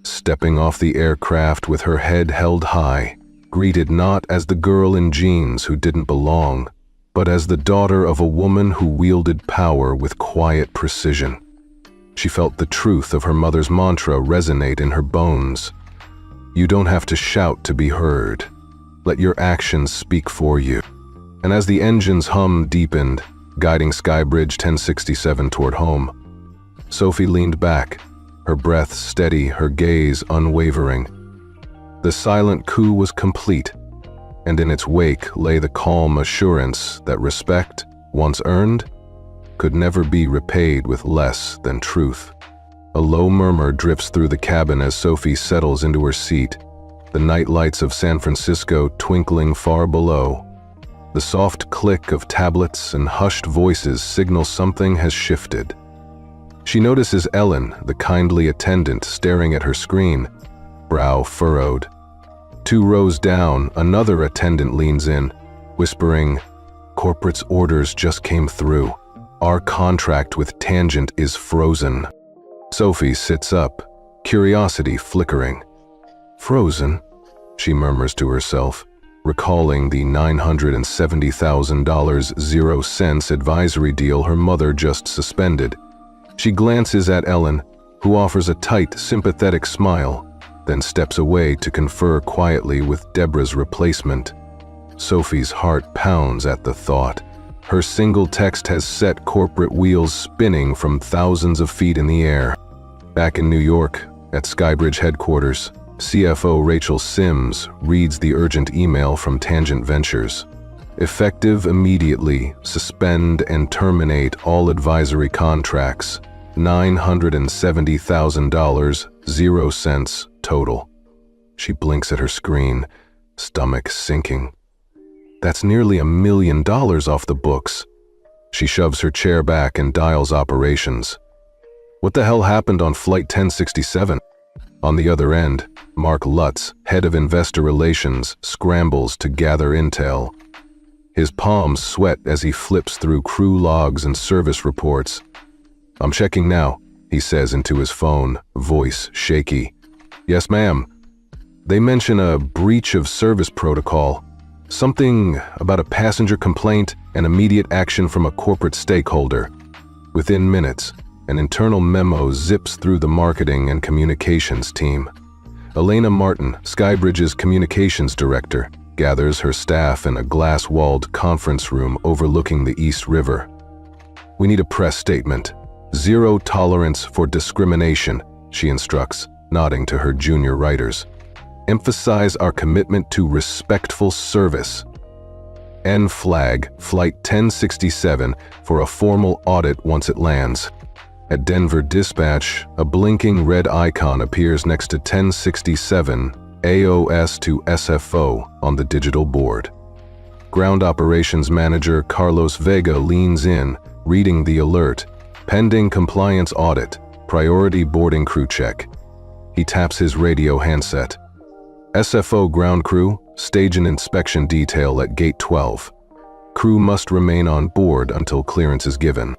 Stepping off the aircraft with her head held high, greeted not as the girl in jeans who didn't belong, but as the daughter of a woman who wielded power with quiet precision. She felt the truth of her mother's mantra resonate in her bones. You don't have to shout to be heard. Let your actions speak for you. And as the engine's hum deepened, guiding Skybridge 1067 toward home, Sophie leaned back, her breath steady, her gaze unwavering. The silent coup was complete, and in its wake lay the calm assurance that respect, once earned, could never be repaid with less than truth. A low murmur drifts through the cabin as Sophie settles into her seat, the night lights of San Francisco twinkling far below. The soft click of tablets and hushed voices signal something has shifted. She notices Ellen, the kindly attendant, staring at her screen, brow furrowed. 2 rows down, another attendant leans in, whispering, "Corporate's orders just came through. Our contract with Tangent is frozen." Sophie sits up, curiosity flickering. "Frozen?" she murmurs to herself, recalling the $970,000 0 advisory deal her mother just suspended. She glances at Ellen, who offers a tight, sympathetic smile, then steps away to confer quietly with Deborah's replacement. Sophie's heart pounds at the thought. Her single text has set corporate wheels spinning from thousands of feet in the air. Back in New York, at Skybridge headquarters, CFO Rachel Sims reads the urgent email from Tangent Ventures. Effective immediately, suspend and terminate all advisory contracts. $970,000, 0 cents total. She blinks at her screen, stomach sinking. That's nearly $1 million off the books. She shoves her chair back and dials operations. What the hell happened on Flight 1067? On the other end, Mark Lutz, head of investor relations, scrambles to gather intel. His palms sweat as he flips through crew logs and service reports. "I'm checking now," he says into his phone, voice shaky. "Yes, ma'am. They mention a breach of service protocol. Something about a passenger complaint and immediate action from a corporate stakeholder." Within minutes, an internal memo zips through the marketing and communications team. Elena Martin, Skybridge's communications director, gathers her staff in a glass-walled conference room overlooking the East River. "We need a press statement. 0 tolerance for discrimination," she instructs, nodding to her junior writers. "Emphasize our commitment to respectful service. N flag Flight 1067 for a formal audit once it lands." At Denver Dispatch, a blinking red icon appears next to 1067 AOS to SFO on the digital board. Ground Operations Manager Carlos Vega leans in, reading the alert. "Pending compliance audit, priority boarding crew check." He taps his radio handset. "SFO ground crew, stage an inspection detail at Gate 12. Crew must remain on board until clearance is given."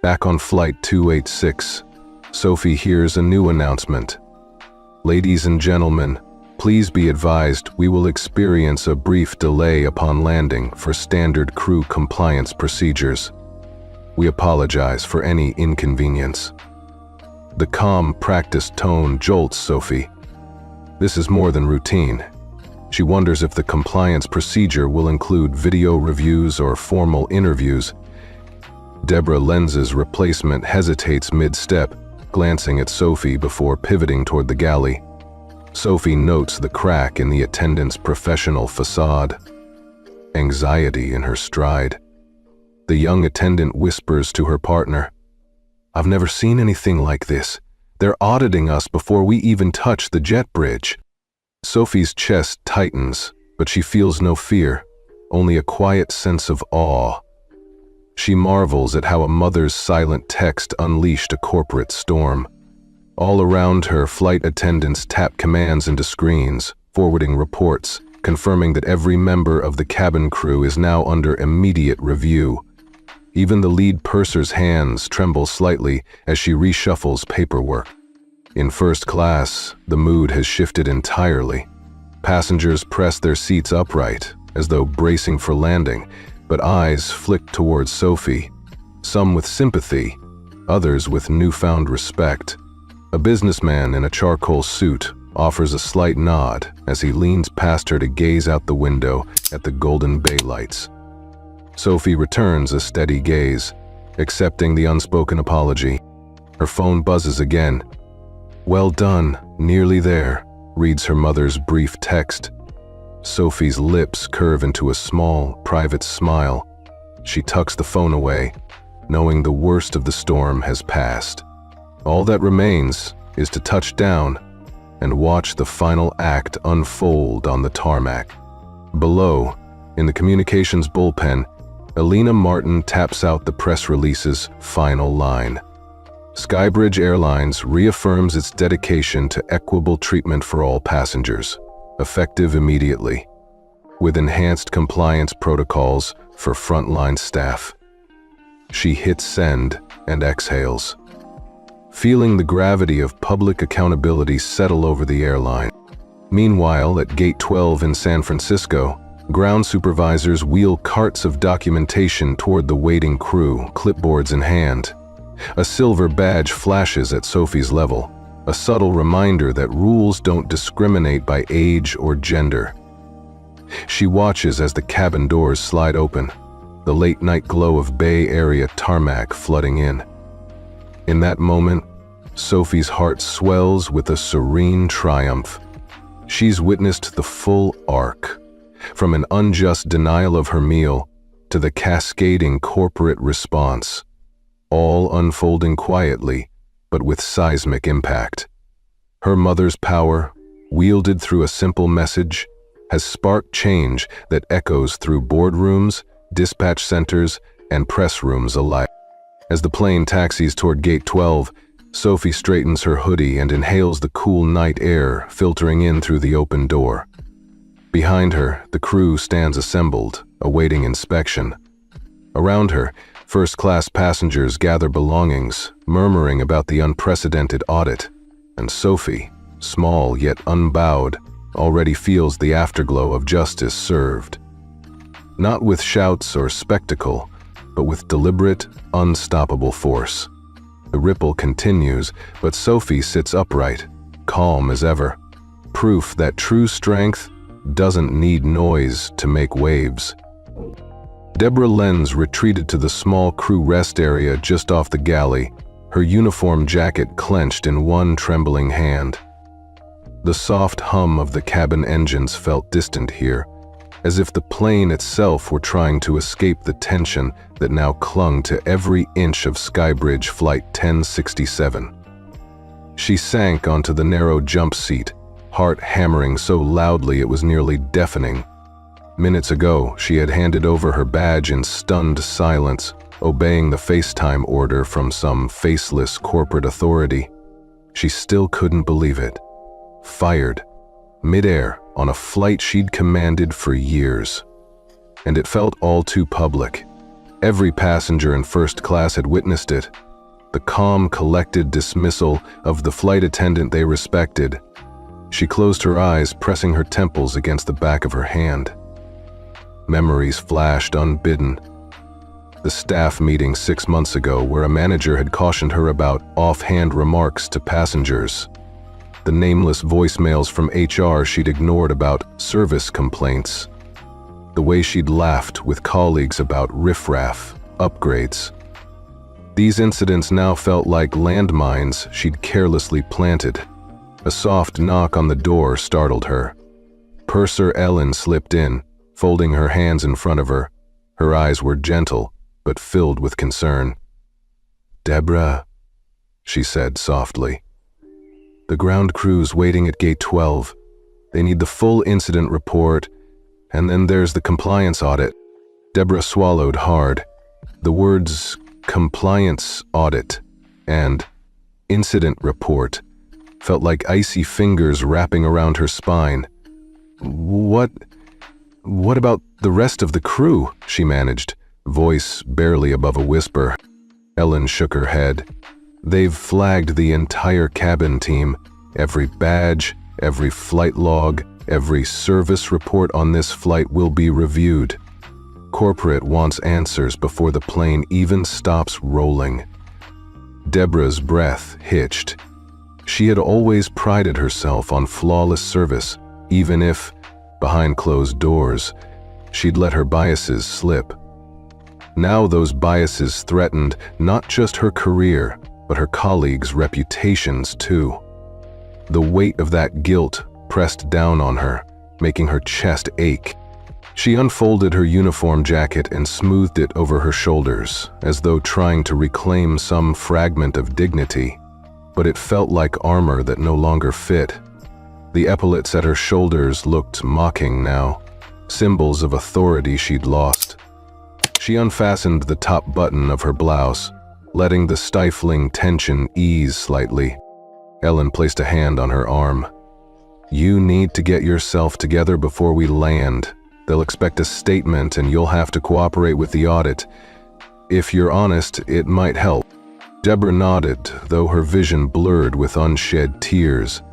Back on Flight 286, Sophie hears a new announcement. "Ladies and gentlemen, please be advised we will experience a brief delay upon landing for standard crew compliance procedures. We apologize for any inconvenience." The calm, practiced tone jolts Sophie. This is more than routine. She wonders if the compliance procedure will include video reviews or formal interviews. Deborah Lenz's replacement hesitates mid-step, glancing at Sophie before pivoting toward the galley. Sophie notes the crack in the attendant's professional facade. Anxiety in her stride. The young attendant whispers to her partner, "I've never seen anything like this. They're auditing us before we even touch the jet bridge." Sophie's chest tightens, but she feels no fear, only a quiet sense of awe. She marvels at how a mother's silent text unleashed a corporate storm. All around her, flight attendants tap commands into screens, forwarding reports, confirming that every member of the cabin crew is now under immediate review. Even the lead purser's hands tremble slightly as she reshuffles paperwork. In first class, the mood has shifted entirely. Passengers press their seats upright, as though bracing for landing, but eyes flick towards Sophie, some with sympathy, others with newfound respect. A businessman in a charcoal suit offers a slight nod as he leans past her to gaze out the window at the Golden Bay lights. Sophie returns a steady gaze, accepting the unspoken apology. Her phone buzzes again. "Well done, nearly there." reads her mother's brief text. Sophie's lips curve into a small, private smile. She tucks the phone away, knowing the worst of the storm has passed. All that remains is to touch down and watch the final act unfold on the tarmac. Below, in the communications bullpen, Alina Martin taps out the press release's final line. Skybridge Airlines reaffirms its dedication to equitable treatment for all passengers, effective immediately, with enhanced compliance protocols for frontline staff. She hits send and exhales, feeling the gravity of public accountability settle over the airline. Meanwhile, at Gate 12 in San Francisco, ground supervisors wheel carts of documentation toward the waiting crew, clipboards in hand. A silver badge flashes at Sophie's level, a subtle reminder that rules don't discriminate by age or gender. She watches as the cabin doors slide open, the late-night glow of Bay Area tarmac flooding in. In that moment, Sophie's heart swells with a serene triumph. She's witnessed the full arc, from an unjust denial of her meal to the cascading corporate response, all unfolding quietly, but with seismic impact. Her mother's power, wielded through a simple message, has sparked change that echoes through boardrooms, dispatch centers, and press rooms alike. As the plane taxis toward Gate 12, Sophie straightens her hoodie and inhales the cool night air filtering in through the open door. Behind her, the crew stands assembled, awaiting inspection. Around her, first-class passengers gather belongings, murmuring about the unprecedented audit, and Sophie, small yet unbowed, already feels the afterglow of justice served. Not with shouts or spectacle, but with deliberate, unstoppable force. The ripple continues, but Sophie sits upright, calm as ever. Proof that true strength doesn't need noise to make waves. Deborah Lenz retreated to the small crew rest area just off the galley, her uniform jacket clenched in one trembling hand. The soft hum of the cabin engines felt distant here, as if the plane itself were trying to escape the tension that now clung to every inch of Skybridge Flight 1067. She sank onto the narrow jump seat, heart hammering so loudly it was nearly deafening. Minutes ago, she had handed over her badge in stunned silence, obeying the FaceTime order from some faceless corporate authority. She still couldn't believe it. Fired, midair, on a flight she'd commanded for years. And it felt all too public. Every passenger in first class had witnessed it. The calm, collected dismissal of the flight attendant they respected. She closed her eyes, pressing her temples against the back of her hand. Memories flashed unbidden. The staff meeting 6 months ago where a manager had cautioned her about offhand remarks to passengers. The nameless voicemails from HR she'd ignored about service complaints. The way she'd laughed with colleagues about riffraff, upgrades. These incidents now felt like landmines she'd carelessly planted. A soft knock on the door startled her. Purser Ellen slipped in, folding her hands in front of her. Her eyes were gentle, but filled with concern. "Deborah," she said softly. "The ground crew's waiting at Gate 12. They need the full incident report, and then there's the compliance audit." Deborah swallowed hard. The words compliance audit and incident report felt like icy fingers wrapping around her spine. What about the rest of the crew?" she managed, voice barely above a whisper. Ellen shook her head. "They've flagged the entire cabin team. Every badge, every flight log, every service report on this flight will be reviewed. Corporate wants answers before the plane even stops rolling." Deborah's breath hitched. She had always prided herself on flawless service, even if, behind closed doors, she'd let her biases slip. Now those biases threatened not just her career, but her colleagues' reputations too. The weight of that guilt, pressed down on her, making her chest ache. She unfolded her uniform jacket and smoothed it over her shoulders, as though trying to reclaim some fragment of dignity, but it felt like armor that no longer fit. The epaulets at her shoulders looked mocking now, symbols of authority she'd lost. She unfastened the top button of her blouse, letting the stifling tension ease slightly. Ellen placed a hand on her arm. "You need to get yourself together before we land. They'll expect a statement and you'll have to cooperate with the audit. If you're honest, it might help." Deborah nodded, though her vision blurred with unshed tears.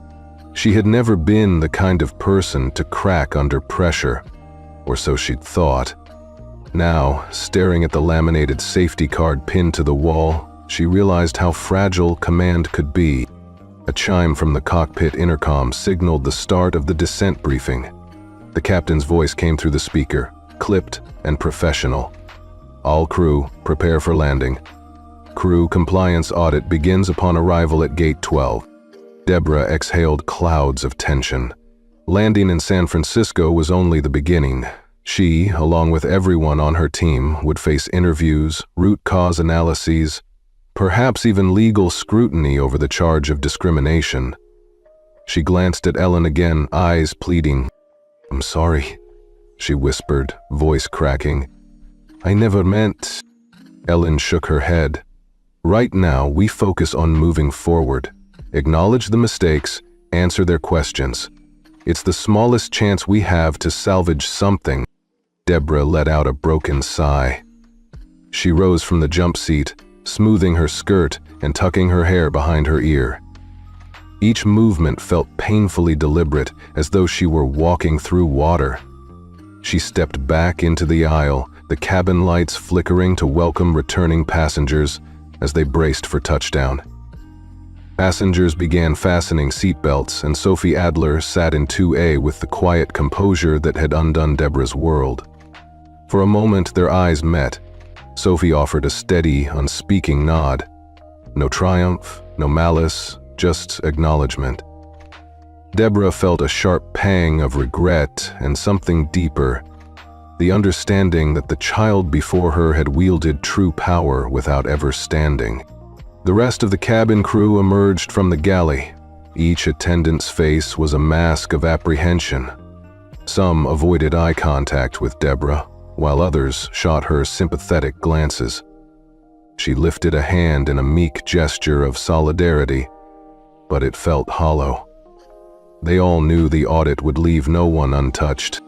She had never been the kind of person to crack under pressure, or so she'd thought. Now, staring at the laminated safety card pinned to the wall, she realized how fragile command could be. A chime from the cockpit intercom signaled the start of the descent briefing. The captain's voice came through the speaker, clipped and professional. "All crew, prepare for landing. Crew compliance audit begins upon arrival at Gate 12. Deborah exhaled clouds of tension. Landing in San Francisco was only the beginning. She, along with everyone on her team, would face interviews, root cause analyses, perhaps even legal scrutiny over the charge of discrimination. She glanced at Ellen again, eyes pleading. "I'm sorry," she whispered, voice cracking. "I never meant." Ellen shook her head. "Right now, we focus on moving forward. Acknowledge the mistakes, answer their questions. It's the smallest chance we have to salvage something." Deborah let out a broken sigh. She rose from the jump seat, smoothing her skirt and tucking her hair behind her ear. Each movement felt painfully deliberate, as though she were walking through water. She stepped back into the aisle, the cabin lights flickering to welcome returning passengers as they braced for touchdown. Passengers began fastening seatbelts, and Sophie Adler sat in 2A with the quiet composure that had undone Deborah's world. For a moment, their eyes met. Sophie offered a steady, unspeaking nod. No triumph, no malice, just acknowledgement. Deborah felt a sharp pang of regret and something deeper, the understanding that the child before her had wielded true power without ever standing. The rest of the cabin crew emerged from the galley. Each attendant's face was a mask of apprehension. Some avoided eye contact with Deborah, while others shot her sympathetic glances. She lifted a hand in a meek gesture of solidarity, but it felt hollow. They all knew the audit would leave no one untouched.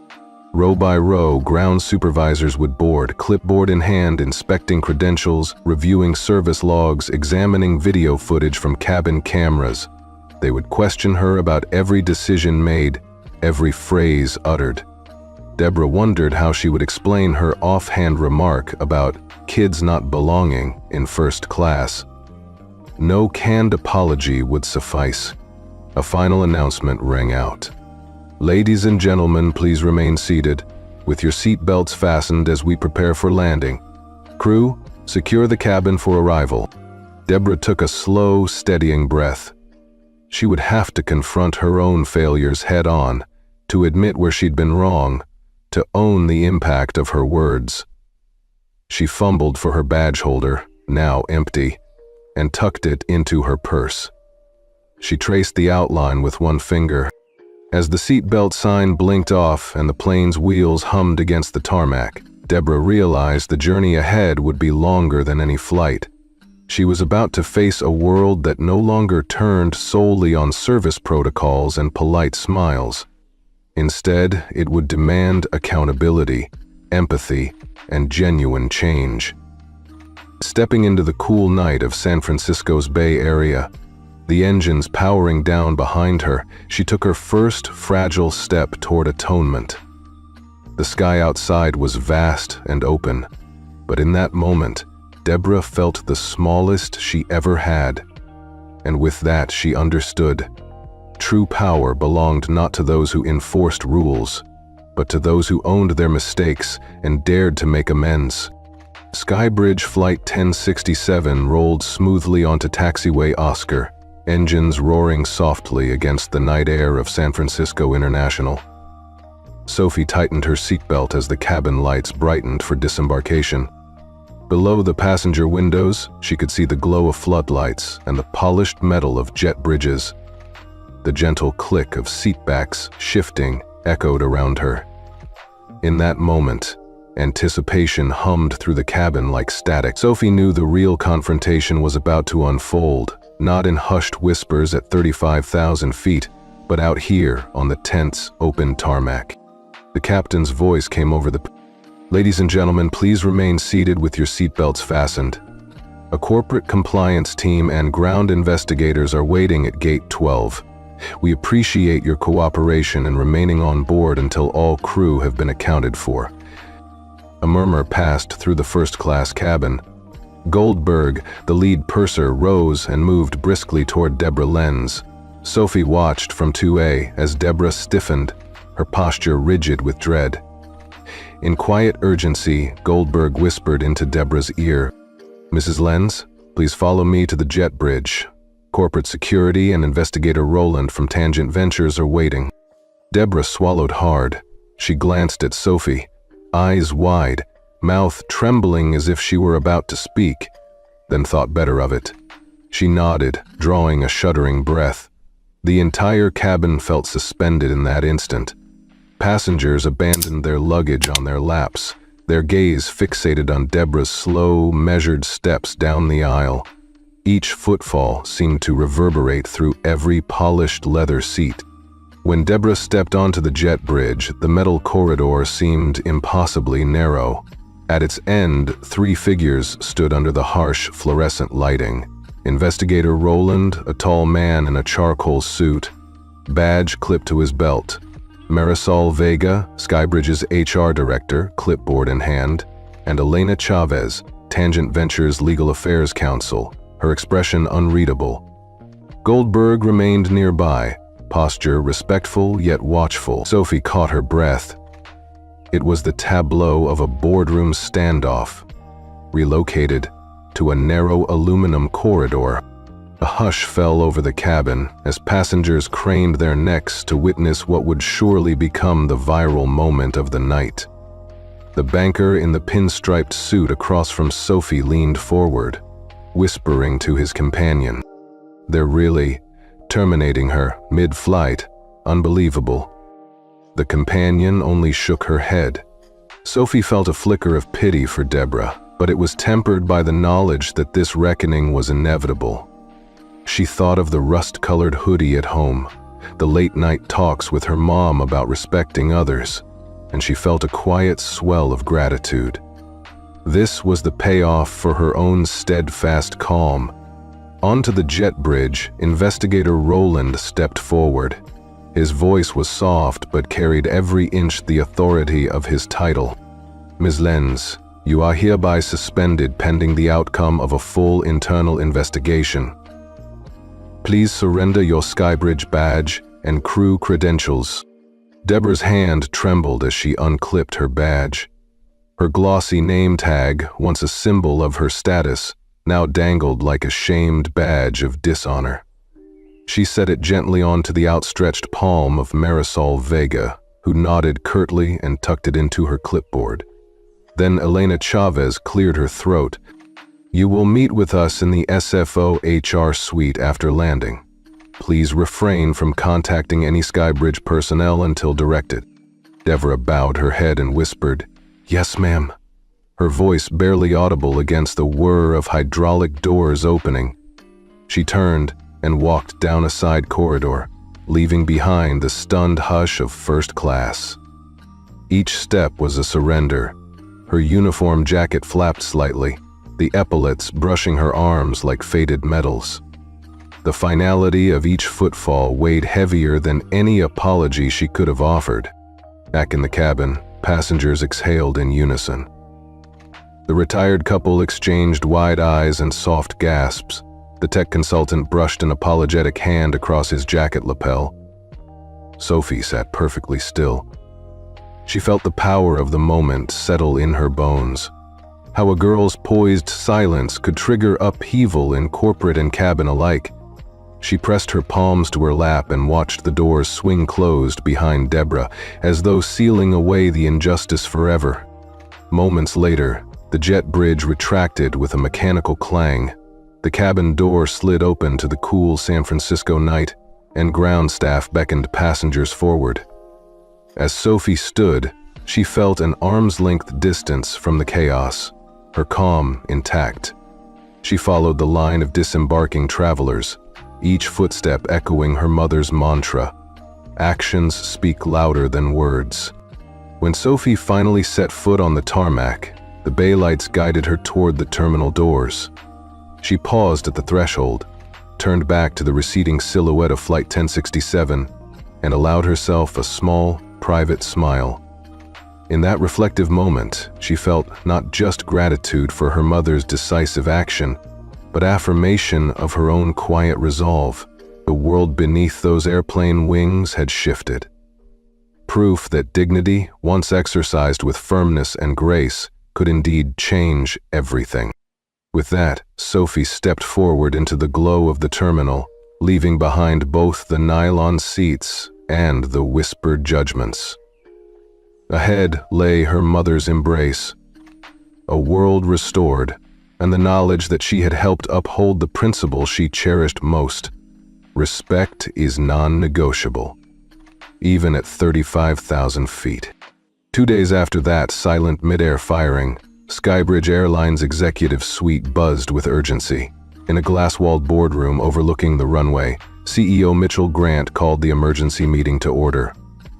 Row by row, ground supervisors would board, clipboard in hand, inspecting credentials, reviewing service logs, examining video footage from cabin cameras. They would question her about every decision made, every phrase uttered. Deborah wondered how she would explain her offhand remark about kids not belonging in first class. No canned apology would suffice. A final announcement rang out. "Ladies and gentlemen, please remain seated, with your seat belts fastened as we prepare for landing. Crew, secure the cabin for arrival." Deborah took a slow, steadying breath. She would have to confront her own failures head-on, to admit where she'd been wrong, to own the impact of her words. She fumbled for her badge holder, now empty, and tucked it into her purse. She traced the outline with one finger. As the seatbelt sign blinked off and the plane's wheels hummed against the tarmac, Deborah realized the journey ahead would be longer than any flight. She was about to face a world that no longer turned solely on service protocols and polite smiles. Instead, it would demand accountability, empathy, and genuine change. Stepping into the cool night of San Francisco's Bay Area, the engines powering down behind her, she took her first fragile step toward atonement. The sky outside was vast and open, but in that moment, Deborah felt the smallest she ever had. And with that, she understood. True power belonged not to those who enforced rules, but to those who owned their mistakes and dared to make amends. Skybridge Flight 1067 rolled smoothly onto taxiway Oscar, engines roaring softly against the night air of San Francisco International. Sophie tightened her seatbelt as the cabin lights brightened for disembarkation. Below the passenger windows, she could see the glow of floodlights and the polished metal of jet bridges. The gentle click of seatbacks shifting echoed around her. In that moment, anticipation hummed through the cabin like static. Sophie knew the real confrontation was about to unfold, not in hushed whispers at 35,000 feet, but out here on the tense, open tarmac. The captain's voice came over the... "Ladies and gentlemen, please remain seated with your seatbelts fastened. A corporate compliance team and ground investigators are waiting at Gate 12. We appreciate your cooperation in remaining on board until all crew have been accounted for." A murmur passed through the first-class cabin. Goldberg, the lead purser, rose and moved briskly toward Deborah Lenz. Sophie watched from 2A as Deborah stiffened, her posture rigid with dread. In quiet urgency, Goldberg whispered into Deborah's ear, "Mrs. Lenz, please follow me to the jet bridge. Corporate security and investigator Roland from Tangent Ventures are waiting." Deborah swallowed hard. She glanced at Sophie, eyes wide, mouth trembling as if she were about to speak, then thought better of it. She nodded, drawing a shuddering breath. The entire cabin felt suspended in that instant. Passengers abandoned their luggage on their laps, their gaze fixated on Deborah's slow, measured steps down the aisle. Each footfall seemed to reverberate through every polished leather seat. When Deborah stepped onto the jet bridge, the metal corridor seemed impossibly narrow. At its end, 3 figures stood under the harsh, fluorescent lighting. Investigator Roland, a tall man in a charcoal suit, badge clipped to his belt. Marisol Vega, Skybridge's HR director, clipboard in hand, and Elena Chavez, Tangent Ventures Legal Affairs Counsel, her expression unreadable. Goldberg remained nearby, posture respectful yet watchful. Sophie caught her breath. It was the tableau of a boardroom standoff, relocated to a narrow aluminum corridor. A hush fell over the cabin as passengers craned their necks to witness what would surely become the viral moment of the night. The banker in the pinstriped suit across from Sophie leaned forward, whispering to his companion, "They're really terminating her mid-flight. Unbelievable." The companion only shook her head. Sophie felt a flicker of pity for Deborah, but it was tempered by the knowledge that this reckoning was inevitable. She thought of the rust-colored hoodie at home, the late-night talks with her mom about respecting others, and she felt a quiet swell of gratitude. This was the payoff for her own steadfast calm. Onto the jet bridge, Investigator Roland stepped forward. His voice was soft but carried every inch the authority of his title. "Ms. Lenz, you are hereby suspended pending the outcome of a full internal investigation. Please surrender your Skybridge badge and crew credentials." Deborah's hand trembled as she unclipped her badge. Her glossy name tag, once a symbol of her status, now dangled like a shamed badge of dishonor. She set it gently onto the outstretched palm of Marisol Vega, who nodded curtly and tucked it into her clipboard. Then Elena Chavez cleared her throat. "You will meet with us in the SFO HR suite after landing. Please refrain from contacting any Skybridge personnel until directed." Deborah bowed her head and whispered, "Yes, ma'am," her voice barely audible against the whir of hydraulic doors opening. She turned and walked down a side corridor, leaving behind the stunned hush of first class. Each step was a surrender. Her uniform jacket flapped slightly, the epaulets brushing her arms like faded metals. The finality of each footfall weighed heavier than any apology she could have offered. Back in the cabin, passengers exhaled in unison. The retired couple exchanged wide eyes and soft gasps. The tech consultant brushed an apologetic hand across his jacket lapel. Sophie sat perfectly still. She felt the power of the moment settle in her bones. How a girl's poised silence could trigger upheaval in corporate and cabin alike. She pressed her palms to her lap and watched the doors swing closed behind Deborah, as though sealing away the injustice forever. Moments later, the jet bridge retracted with a mechanical clang. The cabin door slid open to the cool San Francisco night, and ground staff beckoned passengers forward. As Sophie stood, she felt an arm's-length distance from the chaos, her calm intact. She followed the line of disembarking travelers, each footstep echoing her mother's mantra, "Actions speak louder than words." When Sophie finally set foot on the tarmac, the bay lights guided her toward the terminal doors. She paused at the threshold, turned back to the receding silhouette of Flight 1067, and allowed herself a small, private smile. In that reflective moment, she felt not just gratitude for her mother's decisive action, but affirmation of her own quiet resolve. The world beneath those airplane wings had shifted. Proof that dignity, once exercised with firmness and grace, could indeed change everything. With that, Sophie stepped forward into the glow of the terminal, leaving behind both the nylon seats and the whispered judgments. Ahead lay her mother's embrace, a world restored, and the knowledge that she had helped uphold the principle she cherished most. Respect is non-negotiable, even at 35,000 feet. 2 days after that silent midair firing, Skybridge Airlines executive suite buzzed with urgency. In a glass-walled boardroom overlooking the runway, CEO Mitchell Grant called the emergency meeting to order.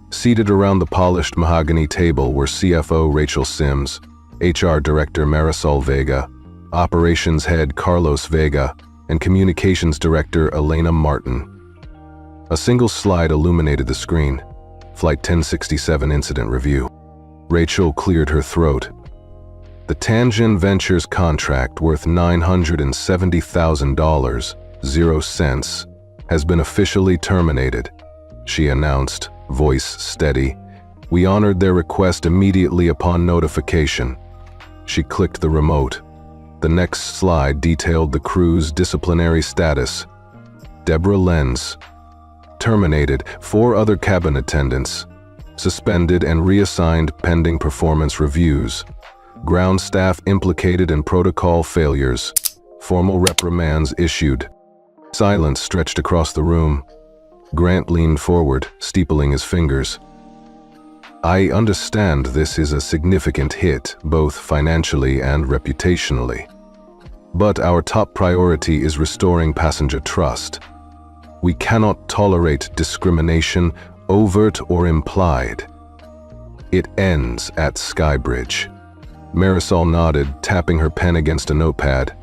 Seated around the polished mahogany table were CFO Rachel Sims, HR Director Marisol Vega, Operations Head Carlos Vega, and Communications Director Elena Martin. A single slide illuminated the screen, Flight 1067 Incident Review. Rachel cleared her throat. The Tangent Ventures contract worth $970,000, 0 cents, has been officially terminated, she announced, voice steady. We honored their request immediately upon notification. She clicked the remote. The next slide detailed the crew's disciplinary status. Deborah Lenz, terminated. 4 other cabin attendants, suspended and reassigned pending performance reviews. Ground staff implicated in protocol failures. Formal reprimands issued. Silence stretched across the room. Grant leaned forward, steepling his fingers. I understand this is a significant hit, both financially and reputationally. But our top priority is restoring passenger trust. We cannot tolerate discrimination, overt or implied. It ends at Skybridge. Marisol nodded, tapping her pen against a notepad.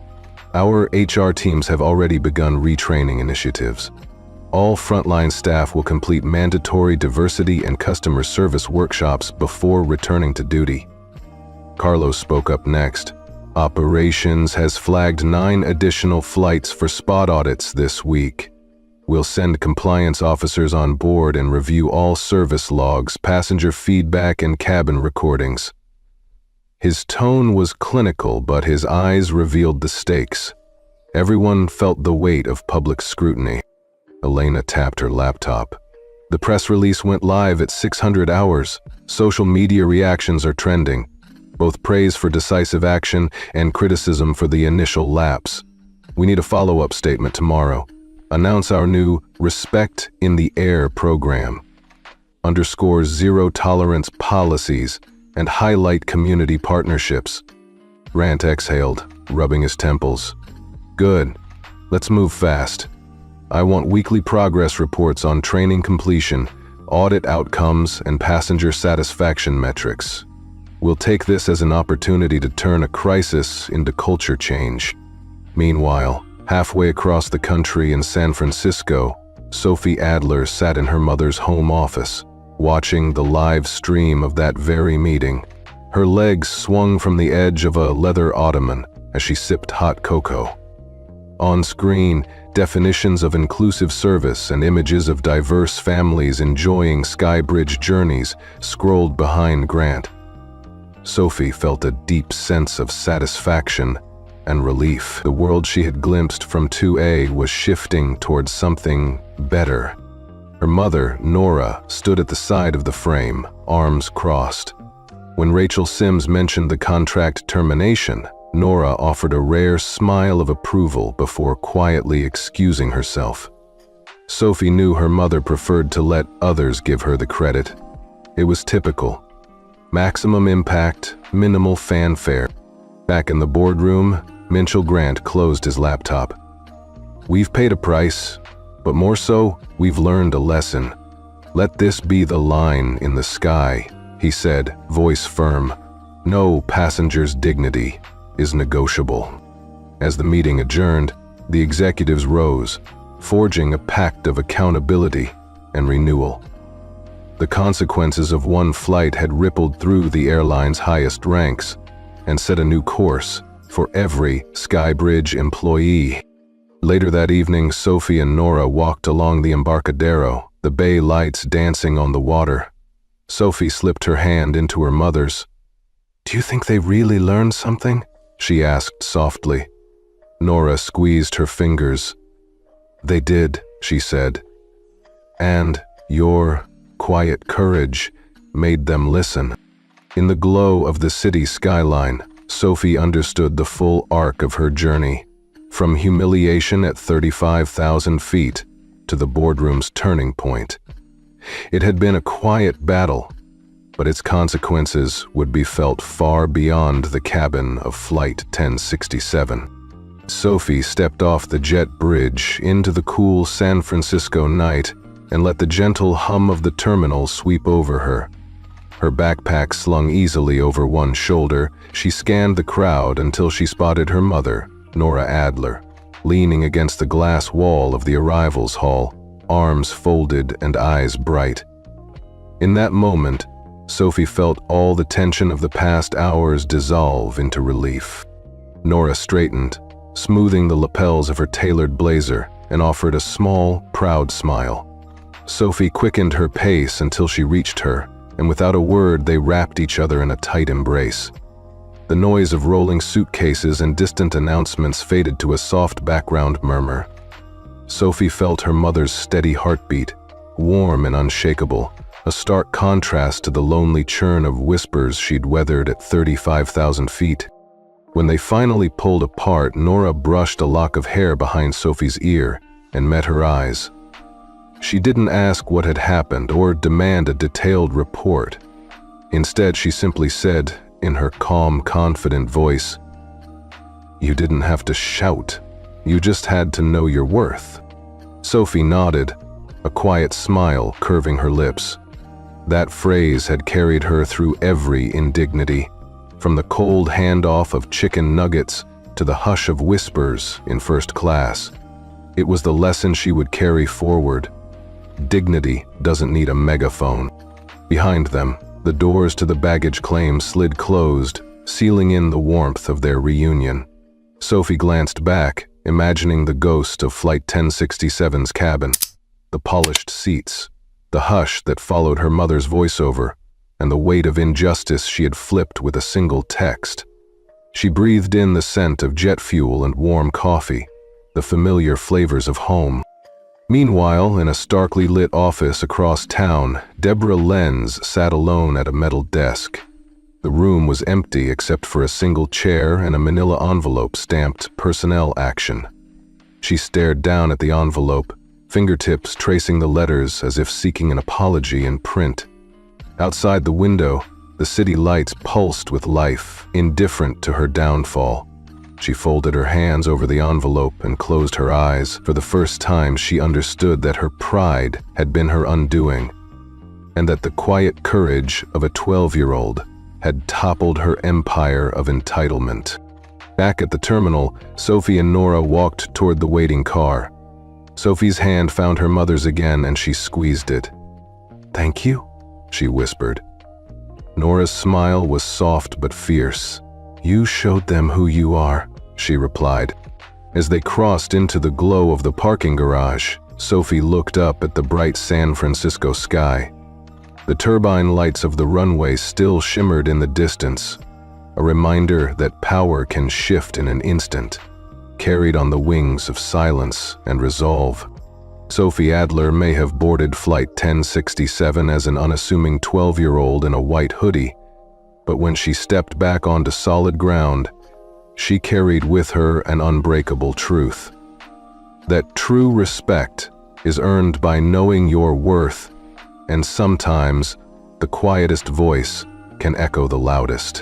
Our HR teams have already begun retraining initiatives. All frontline staff will complete mandatory diversity and customer service workshops before returning to duty. Carlos spoke up next. Operations has flagged 9 additional flights for spot audits this week. We'll send compliance officers on board and review all service logs, passenger feedback, and cabin recordings. His tone was clinical, but his eyes revealed the stakes. Everyone felt the weight of public scrutiny. Elena tapped her laptop. The press release went live at 600 hours. Social media reactions are trending, both praise for decisive action and criticism for the initial lapse. We need a follow-up statement tomorrow. Announce our new Respect in the Air program. Underscore zero-tolerance policies and highlight community partnerships. Grant exhaled, rubbing his temples. Good. Let's move fast. I want weekly progress reports on training completion, audit outcomes, and passenger satisfaction metrics. We'll take this as an opportunity to turn a crisis into culture change. Meanwhile, halfway across the country in San Francisco, Sophie Adler sat in her mother's home office, watching the live stream of that very meeting. Her legs swung from the edge of a leather ottoman as she sipped hot cocoa. On screen, definitions of inclusive service and images of diverse families enjoying Skybridge journeys scrolled behind Grant. Sophie felt a deep sense of satisfaction and relief. The world she had glimpsed from 2A was shifting towards something better. Her mother, Nora, stood at the side of the frame, arms crossed. When Rachel Sims mentioned the contract termination, Nora offered a rare smile of approval before quietly excusing herself. Sophie knew her mother preferred to let others give her the credit. It was typical. Maximum impact, minimal fanfare. Back in the boardroom, Minchell Grant closed his laptop. "We've paid a price, but more so, we've learned a lesson. Let this be the line in the sky," he said, voice firm. "No passenger's dignity is negotiable." As the meeting adjourned, the executives rose, forging a pact of accountability and renewal. The consequences of one flight had rippled through the airline's highest ranks and set a new course for every Skybridge employee. Later that evening, Sophie and Nora walked along the Embarcadero, the bay lights dancing on the water. Sophie slipped her hand into her mother's. "Do you think they really learned something?" she asked softly. Nora squeezed her fingers. "They did," she said. "And your quiet courage made them listen." In the glow of the city skyline, Sophie understood the full arc of her journey, from humiliation at 35,000 feet to the boardroom's turning point. It had been a quiet battle, but its consequences would be felt far beyond the cabin of Flight 1067. Sophie stepped off the jet bridge into the cool San Francisco night and let the gentle hum of the terminal sweep over her. Her backpack slung easily over one shoulder, she scanned the crowd until she spotted her mother, Nora Adler, leaning against the glass wall of the arrivals hall, arms folded and eyes bright. In that moment, Sophie felt all the tension of the past hours dissolve into relief. Nora straightened, smoothing the lapels of her tailored blazer, and offered a small, proud smile. Sophie quickened her pace until she reached her, and without a word they wrapped each other in a tight embrace. The noise of rolling suitcases and distant announcements faded to a soft background murmur. Sophie felt her mother's steady heartbeat, warm and unshakable, a stark contrast to the lonely churn of whispers she'd weathered at 35,000 feet. When they finally pulled apart, Nora brushed a lock of hair behind Sophie's ear and met her eyes. She didn't ask what had happened or demand a detailed report. Instead, she simply said, in her calm, confident voice, "You didn't have to shout. You just had to know your worth." Sophie nodded, a quiet smile curving her lips. That phrase had carried her through every indignity, from the cold handoff of chicken nuggets to the hush of whispers in first class. It was the lesson she would carry forward. Dignity doesn't need a megaphone. Behind them, the doors to the baggage claim slid closed, sealing in the warmth of their reunion. Sophie glanced back, imagining the ghost of Flight 1067's cabin, the polished seats, the hush that followed her mother's voiceover, and the weight of injustice she had flipped with a single text. She breathed in the scent of jet fuel and warm coffee, the familiar flavors of home. Meanwhile, in a starkly lit office across town, Deborah Lenz sat alone at a metal desk. The room was empty except for a single chair and a manila envelope stamped "Personnel Action." She stared down at the envelope, fingertips tracing the letters as if seeking an apology in print. Outside the window, the city lights pulsed with life, indifferent to her downfall. She folded her hands over the envelope and closed her eyes. For the first time, she understood that her pride had been her undoing, and that the quiet courage of a 12-year-old had toppled her empire of entitlement. Back at the terminal, Sophie and Nora walked toward the waiting car. Sophie's hand found her mother's again and she squeezed it. "Thank you," she whispered. Nora's smile was soft but fierce. "You showed them who you are," she replied. As they crossed into the glow of the parking garage, Sophie looked up at the bright San Francisco sky. The turbine lights of the runway still shimmered in the distance. a reminder that power can shift in an instant, carried on the wings of silence and resolve. Sophie Adler may have boarded Flight 1067 as an unassuming 12-year-old in a white hoodie, but when she stepped back onto solid ground, she carried with her an unbreakable truth. That true respect is earned by knowing your worth, and sometimes the quietest voice can echo the loudest.